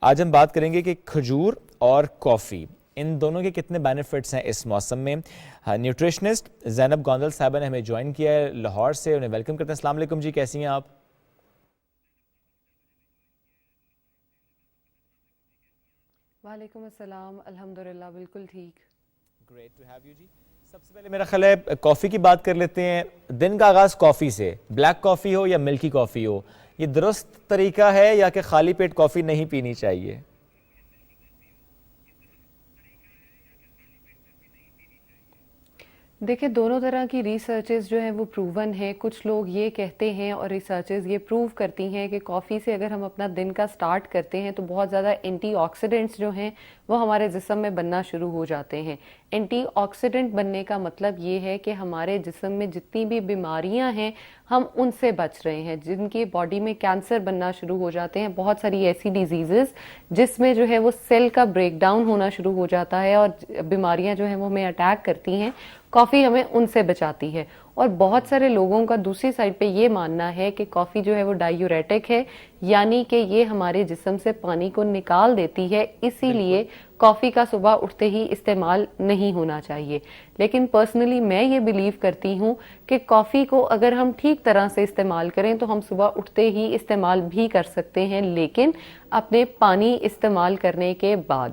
S1: آج ہم بات کریں گے کہ کھجور اور کافی، ان دونوں کے کتنے بینیفٹس ہیں اس موسم میں. نیوٹریشنسٹ زینب گوندل صاحبہ نے ہمیں جوائن کیا ہے لاہور سے. انہیں ویلکم کرتے ہیں. السلام علیکم جی، کیسی ہیں آپ؟
S19: وعلیکم السلام. الحمدللہ بالکل ٹھیک.
S1: گریٹ ٹو ہیو یو جی. سب سے پہلے میرا خیال ہے کافی کی بات کر لیتے ہیں. دن کا آغاز کافی سے، بلیک کافی ہو یا ملکی کافی ہو، یہ درست طریقہ ہے یا کہ خالی پیٹ کافی نہیں پینی چاہیے؟
S19: دیکھیں دونوں طرح کی ریسرچز جو ہیں وہ پروون ہیں. کچھ لوگ یہ کہتے ہیں اور ریسرچز یہ پروو کرتی ہیں کہ کافی سے اگر ہم اپنا دن کا سٹارٹ کرتے ہیں تو بہت زیادہ اینٹی آکسیڈنٹس جو ہیں وہ ہمارے جسم میں بننا شروع ہو جاتے ہیں. اینٹی آکسیڈنٹ بننے کا مطلب یہ ہے کہ ہمارے جسم میں جتنی بھی بیماریاں ہیں ہم ان سے بچ رہے ہیں. جن کی باڈی میں کینسر بننا شروع ہو جاتے ہیں، بہت ساری ایسی ڈیزیزز جس میں جو ہے وہ سیل کا بریک ڈاؤن ہونا شروع ہو جاتا ہے اور بیماریاں جو ہیں وہ ہمیں اٹیک کرتی ہیں، کافی ہمیں ان سے بچاتی ہے. اور بہت سارے لوگوں کا دوسری سائڈ پہ یہ ماننا ہے کہ کافی جو ہے وہ ڈائیوریٹک ہے، یعنی کہ یہ ہمارے جسم سے پانی کو نکال دیتی ہے، اسی لیے کافی کا صبح اٹھتے ہی استعمال نہیں ہونا چاہیے. لیکن پرسنلی میں یہ بلیو کرتی ہوں کہ کافی کو اگر ہم ٹھیک طرح سے استعمال کریں تو ہم صبح اٹھتے ہی استعمال بھی کر سکتے ہیں، لیکن اپنے پانی استعمال کرنے کے بعد.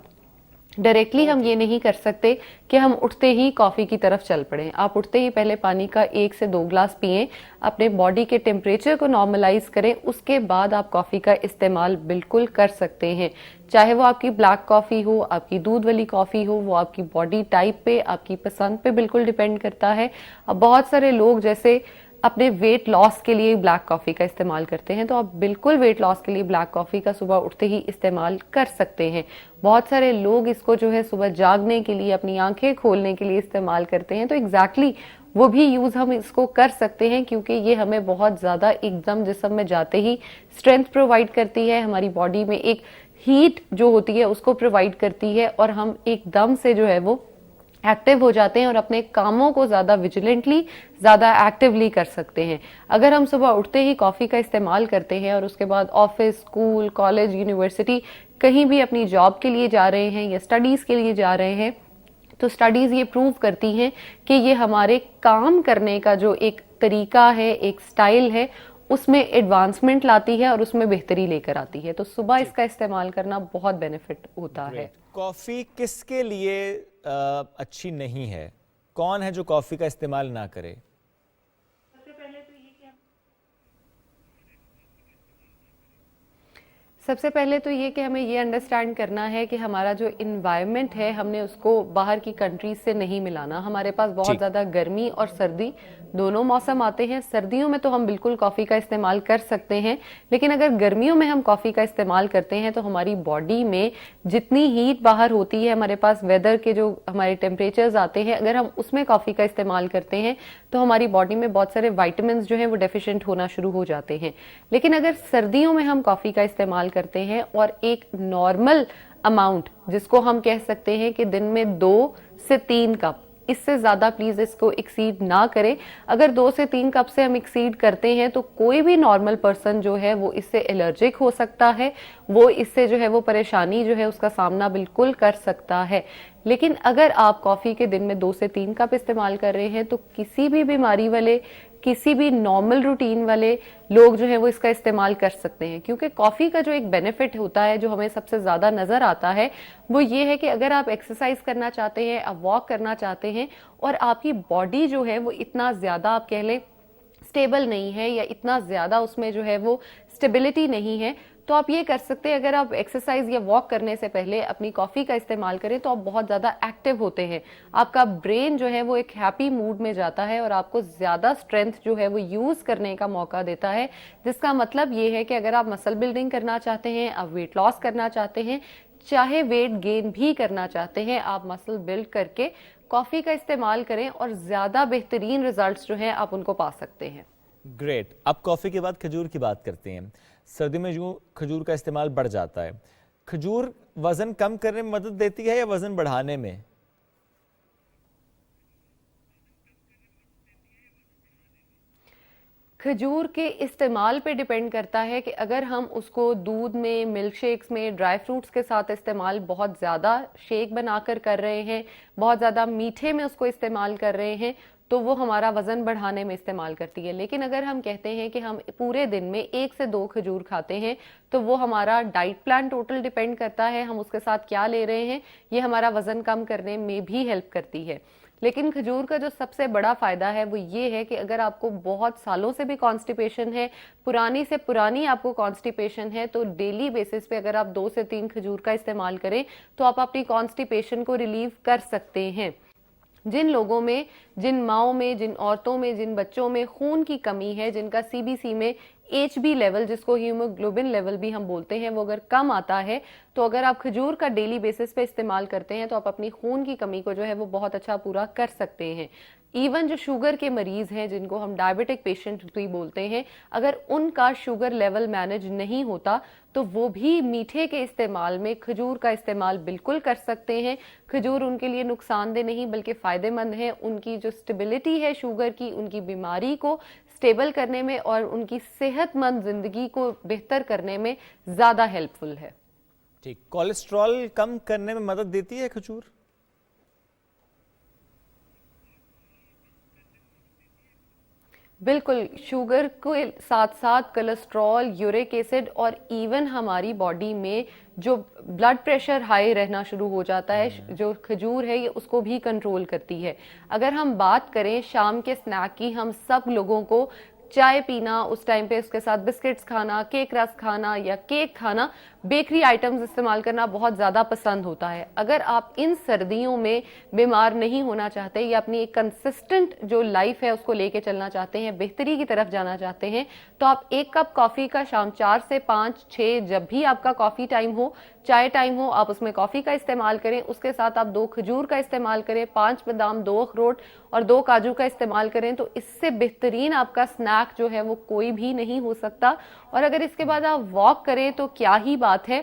S19: ڈائریکٹلی ہم یہ نہیں کر سکتے کہ ہم اٹھتے ہی کافی کی طرف چل پڑیں. آپ اٹھتے ہی پہلے پانی کا 1 سے 2 گلاس پئیں، اپنے باڈی کے ٹیمپریچر کو نارملائز کریں، اس کے بعد آپ کافی کا استعمال بالکل کر سکتے ہیں. چاہے وہ آپ کی بلیک کافی ہو، آپ کی دودھ والی کافی ہو، وہ آپ کی باڈی ٹائپ پہ، آپ کی پسند پہ بالکل ڈیپینڈ کرتا ہے. اب بہت سارے لوگ جیسے اپنے ویٹ لاس کے لیے بلیک کافی کا استعمال کرتے ہیں، تو آپ بالکل ویٹ لاس کے لیے بلیک کافی کا صبح اٹھتے ہی استعمال کر سکتے ہیں. بہت سارے لوگ اس کو جو ہے صبح جاگنے کے لیے، اپنی آنکھیں کھولنے کے لیے استعمال کرتے ہیں، تو ایگزیکٹلی وہ بھی یوز ہم اس کو کر سکتے ہیں، کیونکہ یہ ہمیں بہت زیادہ ایک دم جسم میں جاتے ہی اسٹرینتھ پرووائڈ کرتی ہے، ہماری باڈی میں ایک ہیٹ جو ہوتی ہے اس کو پرووائڈ کرتی ہے، اور ہم ایک دم سے جو ہے وہ ایکٹیو ہو جاتے ہیں اور اپنے کاموں کو زیادہ ویجیلنٹلی، زیادہ ایکٹیولی کر سکتے ہیں. اگر ہم صبح اٹھتے ہی کافی کا استعمال کرتے ہیں اور اس کے بعد آفس، اسکول، کالج، یونیورسٹی کہیں بھی اپنی جاب کے لیے جا رہے ہیں یا اسٹڈیز کے لیے جا رہے ہیں، تو اسٹڈیز یہ پروو کرتی ہیں کہ یہ ہمارے کام کرنے کا جو ایک طریقہ ہے، ایک سٹائل ہے، اس میں ایڈوانسمنٹ لاتی ہے اور اس میں بہتری لے کر آتی ہے. تو صبح اس کا استعمال کرنا بہت بینیفٹ ہوتا ہے.
S1: کافی کس کے لیے اچھی نہیں ہے؟ کون ہے جو کافی کا استعمال نہ کرے؟
S19: سب سے پہلے تو یہ کہ ہمیں یہ انڈرسٹینڈ کرنا ہے کہ ہمارا جو انوائرمنٹ ہے ہم نے اس کو باہر کی کنٹریز سے نہیں ملانا. ہمارے پاس بہت زیادہ گرمی اور سردی دونوں موسم آتے ہیں. سردیوں میں تو ہم بالکل کافی کا استعمال کر سکتے ہیں، لیکن اگر گرمیوں میں ہم کافی کا استعمال کرتے ہیں تو ہماری باڈی میں جتنی ہیٹ باہر ہوتی ہے، ہمارے پاس ویدر کے جو ہمارے ٹیمپریچرز آتے ہیں، اگر ہم اس میں کافی کا استعمال کرتے ہیں تو ہماری باڈی میں بہت سارے وائٹامنز جو ہیں وہ ڈیفیشینٹ ہونا شروع ہو جاتے ہیں. لیکن اگر سردیوں میں ہم کافی کا استعمال کرتے ہیں اور ایک نارمل اماؤنٹ جس کو ہم کہہ سکتے ہیں کہ دن میں 2 سے 3 کپ، اس سے زیادہ پلیز اس کو ایکسیڈ نہ کریں. اگر 2 سے 3 کپ سے ہم ایکسیڈ کرتے ہیں تو کوئی بھی نارمل پرسن جو ہے وہ اس سے الرجک ہو سکتا ہے، وہ اس سے جو ہے وہ پریشانی جو ہے اس کا سامنا بالکل کر سکتا ہے. لیکن اگر آپ کافی کے دن میں 2 سے 3 کپ استعمال کر رہے ہیں تو کسی بھی بیماری والے، کسی بھی نارمل روٹین والے لوگ جو ہیں وہ اس کا استعمال کر سکتے ہیں. کیونکہ کافی کا جو ایک بینیفٹ ہوتا ہے جو ہمیں سب سے زیادہ نظر آتا ہے وہ یہ ہے کہ اگر آپ ایکسرسائز کرنا چاہتے ہیں، آپ واک کرنا چاہتے ہیں اور آپ کی باڈی جو ہے وہ اتنا زیادہ آپ کہہ لیں سٹیبل نہیں ہے یا اتنا زیادہ اس میں جو ہے وہ سٹیبلٹی نہیں ہے، تو آپ یہ کر سکتے ہیں اگر آپ ایکسرسائز یا واک کرنے سے پہلے اپنی کافی کا استعمال کریں تو آپ بہت زیادہ ایکٹیو ہوتے ہیں. آپ کا برین جو ہے وہ ایک ہیپی موڈ میں جاتا ہے اور آپ کو زیادہ اسٹرینتھ جو ہے وہ یوز کرنے کا موقع دیتا ہے. جس کا مطلب یہ ہے کہ اگر آپ مسل بلڈنگ کرنا چاہتے ہیں، آپ ویٹ لاس کرنا چاہتے ہیں، چاہے ویٹ گین بھی کرنا چاہتے ہیں، آپ مسل بلڈ کر کے کافی کا استعمال کریں اور زیادہ بہترین ریزلٹس جو ہیں آپ ان کو پا سکتے ہیں.
S1: گریٹ. اب کافی کے بعد کھجور کی بات کرتے ہیں. سردی میں جو کھجور کا استعمال بڑھ جاتا ہے، کھجور وزن کم کرنے میں مدد دیتی ہے یا وزن بڑھانے میں؟
S19: کھجور کے استعمال پہ ڈیپینڈ کرتا ہے کہ اگر ہم اس کو دودھ میں، ملک شیکس میں، ڈرائی فروٹس کے ساتھ استعمال بہت زیادہ شیک بنا کر رہے ہیں، بہت زیادہ میٹھے میں اس کو استعمال کر رہے ہیں تو وہ ہمارا وزن بڑھانے میں استعمال کرتی ہے. لیکن اگر ہم کہتے ہیں کہ ہم پورے دن میں 1 سے 2 کھجور کھاتے ہیں تو وہ ہمارا ڈائٹ پلان ٹوٹل ڈیپینڈ کرتا ہے، ہم اس کے ساتھ کیا لے رہے ہیں، یہ ہمارا وزن کم کرنے میں بھی ہیلپ کرتی ہے. لیکن کھجور کا جو سب سے بڑا فائدہ ہے وہ یہ ہے کہ اگر آپ کو بہت سالوں سے بھی کانسٹیپیشن ہے، پرانی سے پرانی آپ کو کانسٹیپیشن ہے، تو ڈیلی بیسس پہ اگر آپ 2 سے 3 کھجور کا استعمال کریں تو آپ اپنی کانسٹیپیشن کو ریلیو کر سکتے ہیں۔ جن لوگوں میں، جن ماؤں میں، جن عورتوں میں، جن بچوں میں خون کی کمی ہے، جن کا سی بی سی میں ایچ بی لیول، جس کو ہیموگلوبن لیول بھی ہم بولتے ہیں، وہ اگر کم آتا ہے تو اگر آپ کھجور کا ڈیلی بیسس پہ استعمال کرتے ہیں تو آپ اپنی خون کی کمی کو جو ہے وہ بہت اچھا پورا کر سکتے ہیں۔ ایون جو شوگر کے مریض ہیں، جن کو ہم ڈائبٹک پیشنٹ بھی بولتے ہیں، اگر ان کا شوگر لیول مینج نہیں ہوتا تو وہ بھی میٹھے کے استعمال میں کھجور کا استعمال بالکل کر سکتے ہیں۔ کھجور ان کے لیے نقصان دہ نہیں بلکہ فائدہ مند ہے، ان کی جو سٹیبلٹی ہے شوگر کی، ان کی بیماری کو سٹیبل کرنے میں اور ان کی صحت مند زندگی کو بہتر کرنے میں زیادہ ہیلپ فل ہے۔
S1: ٹھیک، کولیسٹرول کم کرنے میں مدد دیتی ہے کھجور؟
S19: بالکل، شوگر کے ساتھ ساتھ کولیسٹرول، یورک ایسڈ اور ایون ہماری باڈی میں جو بلڈ پریشر ہائی رہنا شروع ہو جاتا ہے، جو کھجور ہے یہ اس کو بھی کنٹرول کرتی ہے۔ اگر ہم بات کریں شام کے سنیک کی، ہم سب لوگوں کو چائے پینا، اس ٹائم پہ اس کے ساتھ بسکٹس کھانا، کیک رس کھانا یا کیک کھانا، بیکری آئٹمز استعمال کرنا بہت زیادہ پسند ہوتا ہے۔ اگر آپ ان سردیوں میں بیمار نہیں ہونا چاہتے یا اپنی ایک کنسسٹنٹ جو لائف ہے اس کو لے کے چلنا چاہتے ہیں، بہتری کی طرف جانا چاہتے ہیں، تو آپ 1 کپ کافی کا شام 4 سے 5 6 جب بھی آپ کا کافی ٹائم ہو، چائے ٹائم ہو، آپ اس میں کافی کا استعمال کریں۔ اس کے ساتھ آپ 2 کھجور کا استعمال کریں، 5 بادام، 2 اخروٹ اور 2 کاجو کا استعمال کریں، تو اس سے بہترین آپ کا سنیک جو ہے وہ کوئی بھی نہیں ہو سکتا۔ اور اگر اس کے بعد آپ واک کریں تو کیا ہی بات ہے،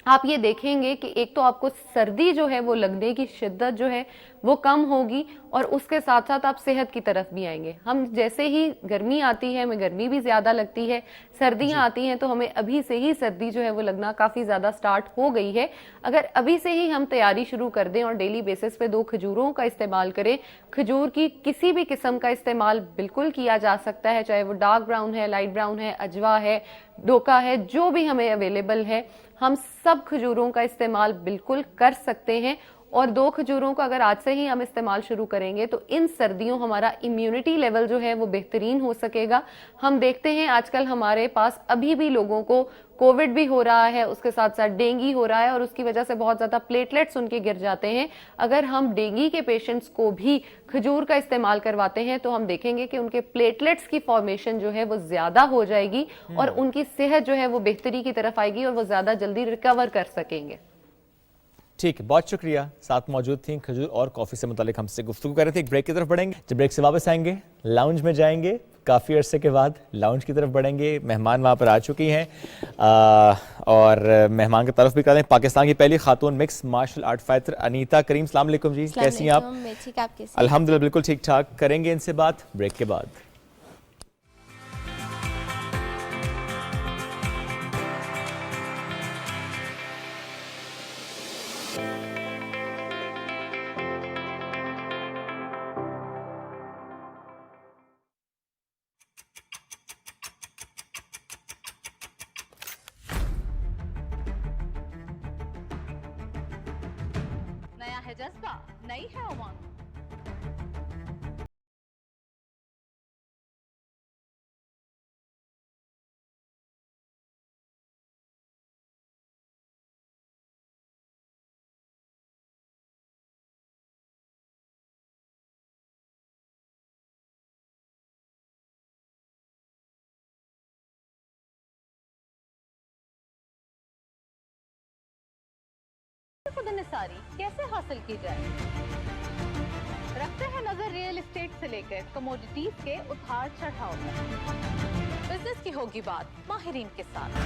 S19: آپ یہ دیکھیں گے کہ ایک تو آپ کو سردی جو ہے وہ لگنے کی شدت جو ہے وہ کم ہوگی اور اس کے ساتھ ساتھ آپ صحت کی طرف بھی آئیں گے۔ ہم جیسے ہی گرمی آتی ہے ہمیں گرمی بھی زیادہ لگتی ہے، سردیاں آتی ہیں تو ہمیں ابھی سے ہی سردی جو ہے وہ لگنا کافی زیادہ سٹارٹ ہو گئی ہے۔ اگر ابھی سے ہی ہم تیاری شروع کر دیں اور ڈیلی بیسس پہ 2 کھجوروں کا استعمال کریں، کھجور کی کسی بھی قسم کا استعمال بالکل کیا جا سکتا ہے، چاہے وہ ڈارک براؤن ہے، لائٹ براؤن ہے، اجوا ہے، ڈوکا ہے، جو بھی ہمیں اویلیبل ہے، ہم سب کھجوروں کا استعمال بالکل کر سکتے ہیں۔ اور 2 کھجوروں کا اگر آج سے ہی ہم استعمال شروع کریں گے تو ان سردیوں ہمارا امیونٹی لیول جو ہے وہ بہترین ہو سکے گا۔ ہم دیکھتے ہیں آج کل ہمارے پاس ابھی بھی لوگوں کو کووڈ بھی ہو رہا ہے، اس کے ساتھ ساتھ ڈینگی ہو رہا ہے اور اس کی وجہ سے بہت زیادہ پلیٹلیٹس ان کے گر جاتے ہیں۔ اگر ہم ڈینگی کے پیشنٹس کو بھی کھجور کا استعمال کرواتے ہیں تو ہم دیکھیں گے کہ ان کے پلیٹلیٹس کی فارمیشن جو ہے وہ زیادہ ہو جائے گی اور ان کی صحت جو ہے وہ بہتری کی طرف آئے گی اور وہ زیادہ جلدی ریکور کر سکیں گے۔
S1: ٹھیک، بہت شکریہ، ساتھ موجود تھیں کھجور اور کافی سے متعلق ہم سے گفتگو کر رہے تھے۔ ایک بریک کی طرف بڑھیں گے، جب بریک سے واپس آئیں گے لاؤنج میں جائیں گے، کافی عرصے کے بعد لاؤنج کی طرف بڑھیں گے۔ مہمان وہاں پر آ چکی ہیں اور مہمان کا تعارف بھی کر دیں، پاکستان کی پہلی خاتون mix martial art fighter Anita Karim. السلام علیکم جی، کیسی ہیں آپ؟ الحمدللہ بالکل ٹھیک ٹھاک، کریں گے ان سے بات بریک کے بعد۔
S3: نیا ہے جذبہ، نئی ہے امنگ۔ خود انحصاری کیسے حاصل کی جائے؟ رکھتے ہیں نظر ریئل اسٹیٹ سے لے کر کموڈیٹیز کے اتار چڑھاؤ تک، بزنس کی ہوگی بات ماہرین کے ساتھ۔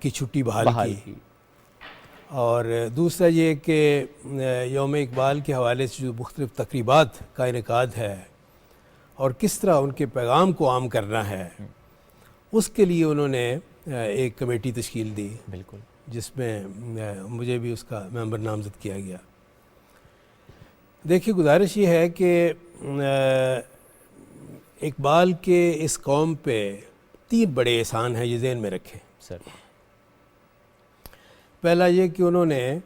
S6: کی چھٹی بحال کی، اور دوسرا یہ کہ یوم اقبال کے حوالے سے جو مختلف تقریبات کا انعقاد ہے اور کس طرح ان کے پیغام کو عام کرنا ہے، اس کے لیے انہوں نے ایک کمیٹی تشکیل دی،
S1: بالکل،
S6: جس میں مجھے بھی اس کا ممبر نامزد کیا گیا۔ دیکھیے گزارش یہ ہے کہ اقبال کے اس قوم پہ 3 بڑے احسان ہیں، یہ ذہن میں رکھیں
S1: سر۔
S6: پہلا یہ کہ انہوں نے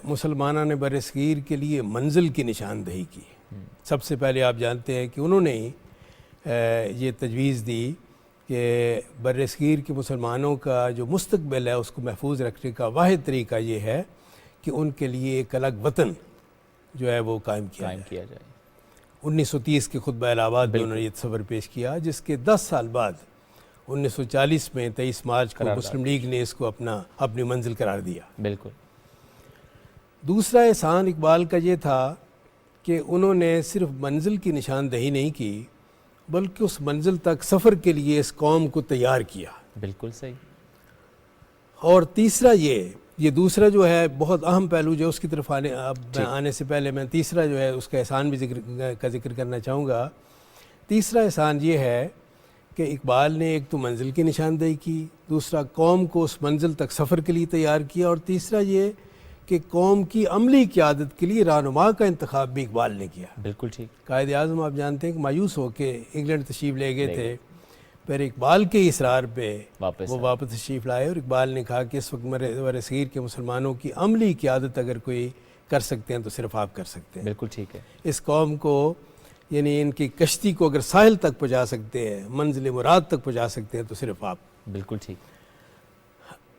S6: مسلمانان برصغیر کے لیے منزل کی نشاندہی کی۔ سب سے پہلے آپ جانتے ہیں کہ انہوں نے یہ تجویز دی کہ برصغیر کے مسلمانوں کا جو مستقبل ہے اس کو محفوظ رکھنے کا واحد طریقہ یہ ہے کہ ان کے لیے ایک الگ وطن جو ہے وہ قائم کیا جائے۔ 1930 کے خطبہ الہ آباد میں انہوں نے یہ تصور پیش کیا، جس کے 10 سال بعد 1940 میں 23 مارچ کو مسلم لیگ نے اس کو اپنی منزل قرار دیا۔
S1: بالکل۔
S6: دوسرا احسان اقبال کا یہ تھا کہ انہوں نے صرف منزل کی نشاندہی نہیں کی بلکہ اس منزل تک سفر کے لیے اس قوم کو تیار کیا۔
S1: بالکل صحیح۔
S6: اور تیسرا یہ دوسرا جو ہے بہت اہم پہلو جو اس کی طرف آنے سے پہلے میں تیسرا جو ہے اس کا احسان بھی ذکر کرنا چاہوں گا۔ تیسرا احسان یہ ہے کہ اقبال نے ایک تو منزل کی نشاندہی کی، دوسرا قوم کو اس منزل تک سفر کے لیے تیار کیا، اور تیسرا یہ کہ قوم کی عملی قیادت کے لیے رہنما کا انتخاب بھی اقبال نے کیا۔
S1: بالکل ٹھیک۔
S6: قائد اعظم آپ جانتے ہیں کہ مایوس ہو کے انگلینڈ تشریف لے گئے تھے، پھر اقبال کے اصرار پہ وہ واپس تشریف لائے، اور اقبال نے کہا کہ اس وقت برصغیر کے مسلمانوں کی عملی قیادت اگر کوئی کر سکتے ہیں تو صرف آپ کر سکتے ہیں۔
S1: بالکل ٹھیک ہے۔
S6: اس قوم کو یعنی ان کی کشتی کو اگر ساحل تک پہنچا سکتے ہیں، منزل مراد تک پہنچا سکتے ہیں تو صرف آپ۔
S1: بالکل ٹھیک۔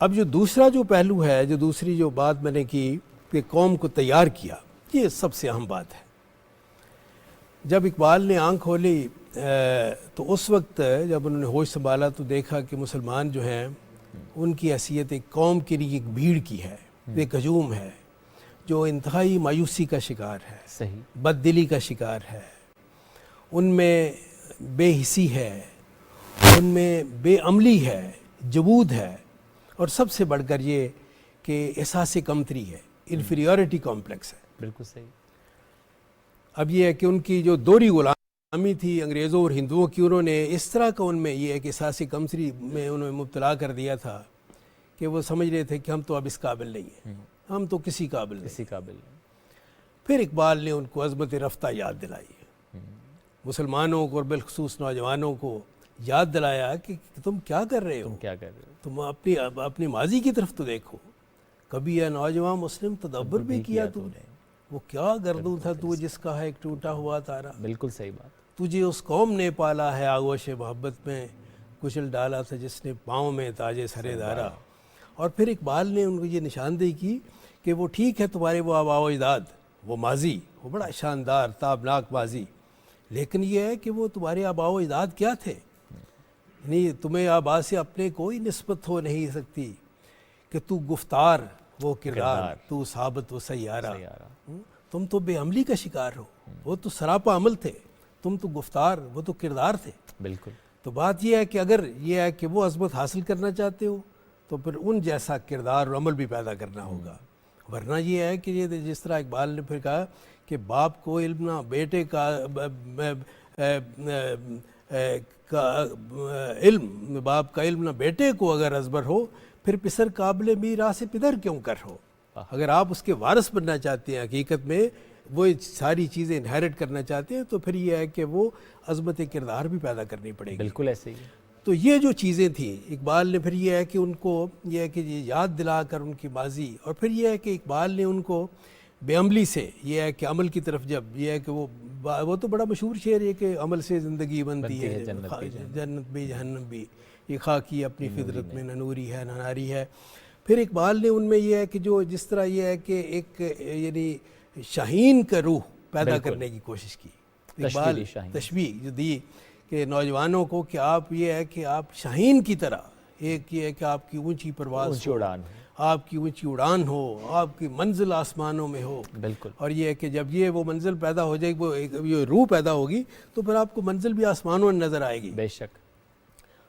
S6: اب جو دوسرا جو پہلو ہے، جو دوسری جو بات میں نے کی کہ قوم کو تیار کیا، یہ سب سے اہم بات ہے۔ جب اقبال نے آنکھ کھولی تو اس وقت جب انہوں نے ہوش سنبھالا تو دیکھا کہ مسلمان جو ہیں ان کی حیثیت ایک قوم کے لیے ایک بھیڑ کی ہے، ایک ہجوم ہے جو انتہائی مایوسی کا شکار ہے،
S1: صحیح،
S6: بد دلی کا شکار ہے، ان میں بے حسی ہے، ان میں بے عملی ہے، جبود ہے، اور سب سے بڑھ کر یہ کہ احساس کمتری ہے، انفیریورٹی کمپلیکس ہے۔
S1: بالکل صحیح۔
S6: اب یہ ہے کہ ان کی جو دوہری غلامی تھی انگریزوں اور ہندوؤں کی، انہوں نے اس طرح کا ان میں یہ ہے کہ احساس کمتری میں انہوں نے مبتلا کر دیا تھا کہ وہ سمجھ رہے تھے کہ ہم تو اب اس قابل نہیں ہیں، ہم تو کسی قابل نہیں۔ پھر اقبال نے ان کو عظمت رفتہ یاد دلائی، مسلمانوں کو اور بالخصوص نوجوانوں کو یاد دلایا کہ تم کیا کر رہے ہو، تم اپنی ماضی کی طرف تو دیکھو، کبھی یہ نوجوان مسلم تدبر بھی کیا تو نے، وہ کیا گردوں تھا تو جس کا ہے ایک ٹوٹا ہوا تارا۔
S1: بالکل صحیح بات۔
S6: تجھے اس قوم نے پالا ہے آغوش محبت میں، کچل ڈالا تھا جس نے پاؤں میں تاج سرے دارا۔ اور پھر اقبال نے ان کو یہ نشاندہی کی کہ وہ ٹھیک ہے تمہارے وہ آباء و اجداد، وہ ماضی، وہ بڑا شاندار تابناک ماضی، لیکن یہ ہے کہ وہ تمہارے آباء و اجداد کیا تھے، یعنی تمہیں آباء سے اپنے کوئی نسبت ہو نہیں سکتی، کہ تو گفتار وہ کردار، تو ثابت وہ سیارہ، تم تو بے عملی کا شکار ہو، وہ تو سراپا عمل تھے، تم تو گفتار، وہ تو کردار تھے۔
S1: بالکل۔
S6: تو بات یہ ہے کہ اگر یہ ہے کہ وہ عظمت حاصل کرنا چاہتے ہو تو پھر ان جیسا کردار اور عمل بھی پیدا کرنا ہوگا، ورنہ یہ ہے کہ یہ جس طرح اقبال نے پھر کہا کہ باپ کو علم نہ بیٹے کا علم، باپ کا علم نہ بیٹے کو اگر ازبر ہو، پھر پسر قابل میراث پدر کیوں کر ہو۔ اگر آپ اس کے وارث بننا چاہتے ہیں، حقیقت میں وہ ساری چیزیں انہیرٹ کرنا چاہتے ہیں، تو پھر یہ ہے کہ وہ عظمت کردار بھی پیدا کرنی پڑے گی۔
S1: بالکل ایسے ہی۔
S6: تو یہ جو چیزیں تھیں اقبال نے پھر یہ ہے کہ ان کو یہ ہے کہ یہ یاد دلا کر ان کی ماضی، اور پھر یہ ہے کہ اقبال نے ان کو بے عملی سے یہ ہے کہ عمل کی طرف، جب یہ ہے کہ وہ تو بڑا مشہور شعر ہے کہ عمل سے زندگی بنتی ہے، جنت بھی جہنم بھی، یہ خاکی اپنی فطرت میں نہ نوری ہے نہ ناری ہے۔ پھر اقبال نے ان میں یہ ہے کہ جو جس طرح یہ ہے کہ ایک یعنی شاہین کا روح پیدا کرنے کی کوشش کی، اقبال تشبیہ جو دی کہ نوجوانوں کو کہ آپ یہ ہے کہ آپ شاہین کی طرح، ایک یہ ہے کہ آپ کی اونچی پرواز ہو، آپ کی اونچی اڑان ہو، آپ کی منزل آسمانوں میں ہو۔
S1: بالکل۔
S6: اور یہ ہے کہ جب یہ وہ منزل پیدا ہو جائے گی، وہ یہ روح پیدا ہوگی، تو پھر آپ کو منزل بھی آسمانوں میں نظر آئے گی۔
S1: بے شک۔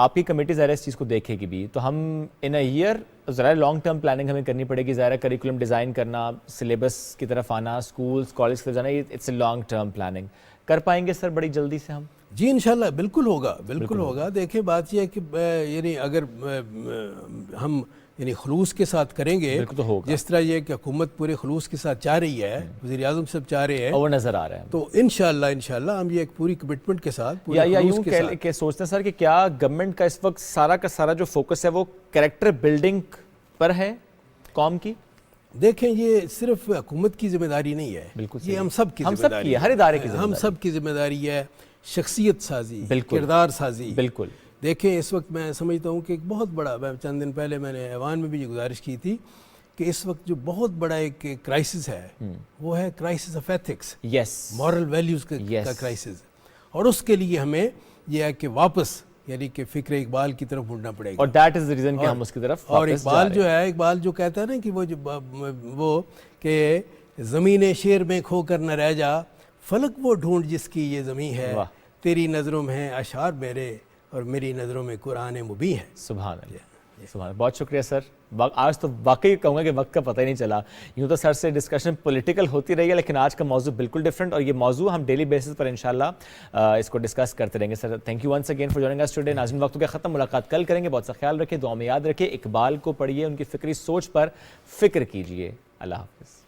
S1: آپ کی کمیٹی ظاہر اس چیز کو دیکھے گی بھی, تو ہم ان اے ایئر ذرا لانگ ٹرم پلاننگ ہمیں کرنی پڑے گی. ظاہر کریکولم ڈیزائن کرنا, سلیبس کی طرف آنا, اسکولس کالج کی طرف جانا, it's a long term planning. کر پائیں گے سر بڑی جلدی سے ہم؟
S5: جی انشاءاللہ بالکل ہوگا, بالکل ہوگا. دیکھیں بات یہ ہے کہ یعنی اگر ہم یعنی خلوص کے ساتھ کریں گے, جس طرح یہ کہ حکومت پورے خلوص کے ساتھ چاہ رہی ہے, وزیر اعظم صاحب چاہ رہے ہیں,
S1: اور وہ نظر آ رہا ہے,
S5: تو انشاءاللہ ہم یہ ایک پوری کمٹمنٹ کے ساتھ,
S1: یا یوں کہ سوچتے ہیں سر کہ کیا گورنمنٹ کا اس وقت سارا کا سارا جو فوکس ہے وہ کریکٹر بلڈنگ پر ہے قوم کی؟
S5: دیکھیں یہ صرف حکومت کی ذمہ داری نہیں ہے, یہ ہم سب کی ذمہ داری ہے,
S1: ہر ادارے کی ذمہ داری,
S5: ہم سب کی ذمہ داری ہے. شخصیت سازی, کردار سازی.
S1: بالکل.
S5: دیکھیں اس وقت میں سمجھتا ہوں کہ ایک بہت بڑا, چند دن پہلے میں نے ایوان میں بھی یہ گزارش کی تھی کہ اس وقت جو بہت بڑا ایک کرائسس ہے وہ ہے crisis of ethics, moral values کا کرائسس. اور اس کے لیے ہمیں یہ ہے کہ واپس یعنی کہ فکر اقبال کی طرف مڑنا پڑے گا,
S1: اور دیٹ از دی ریزن کہ ہم اس کی طرف.
S5: اور اقبال جو ہے, اقبال جو کہتا ہے نا کہ وہ کہ زمین شعر میں کھو کر نہ رہ جا, فلک وہ ڈھونڈ جس کی یہ زمین ہے, تیری نظروں میں ہیں اشعار میرے اور میری نظروں میں قرآن مبین ہے.
S1: سبحان اللہ, سبحان اللہ. بہت شکریہ سر. آج تو واقعی کہوں گا کہ وقت کا پتہ ہی نہیں چلا. یوں تو سر سے ڈسکشن پولیٹیکل ہوتی رہی ہے, لیکن آج کا موضوع بالکل ڈفرینٹ, اور یہ موضوع ہم ڈیلی بیسس پر انشاءاللہ اس کو ڈسکس کرتے رہیں گے. Sir thank you once again for joining us today. ناظرین وقت کا ختم, ملاقات کل کریں گے. بہت سا خیال رکھیں, دعا میں یاد رکھیں, اقبال کو پڑھیے, ان کی فکری سوچ پر فکر کیجیے. اللہ حافظ.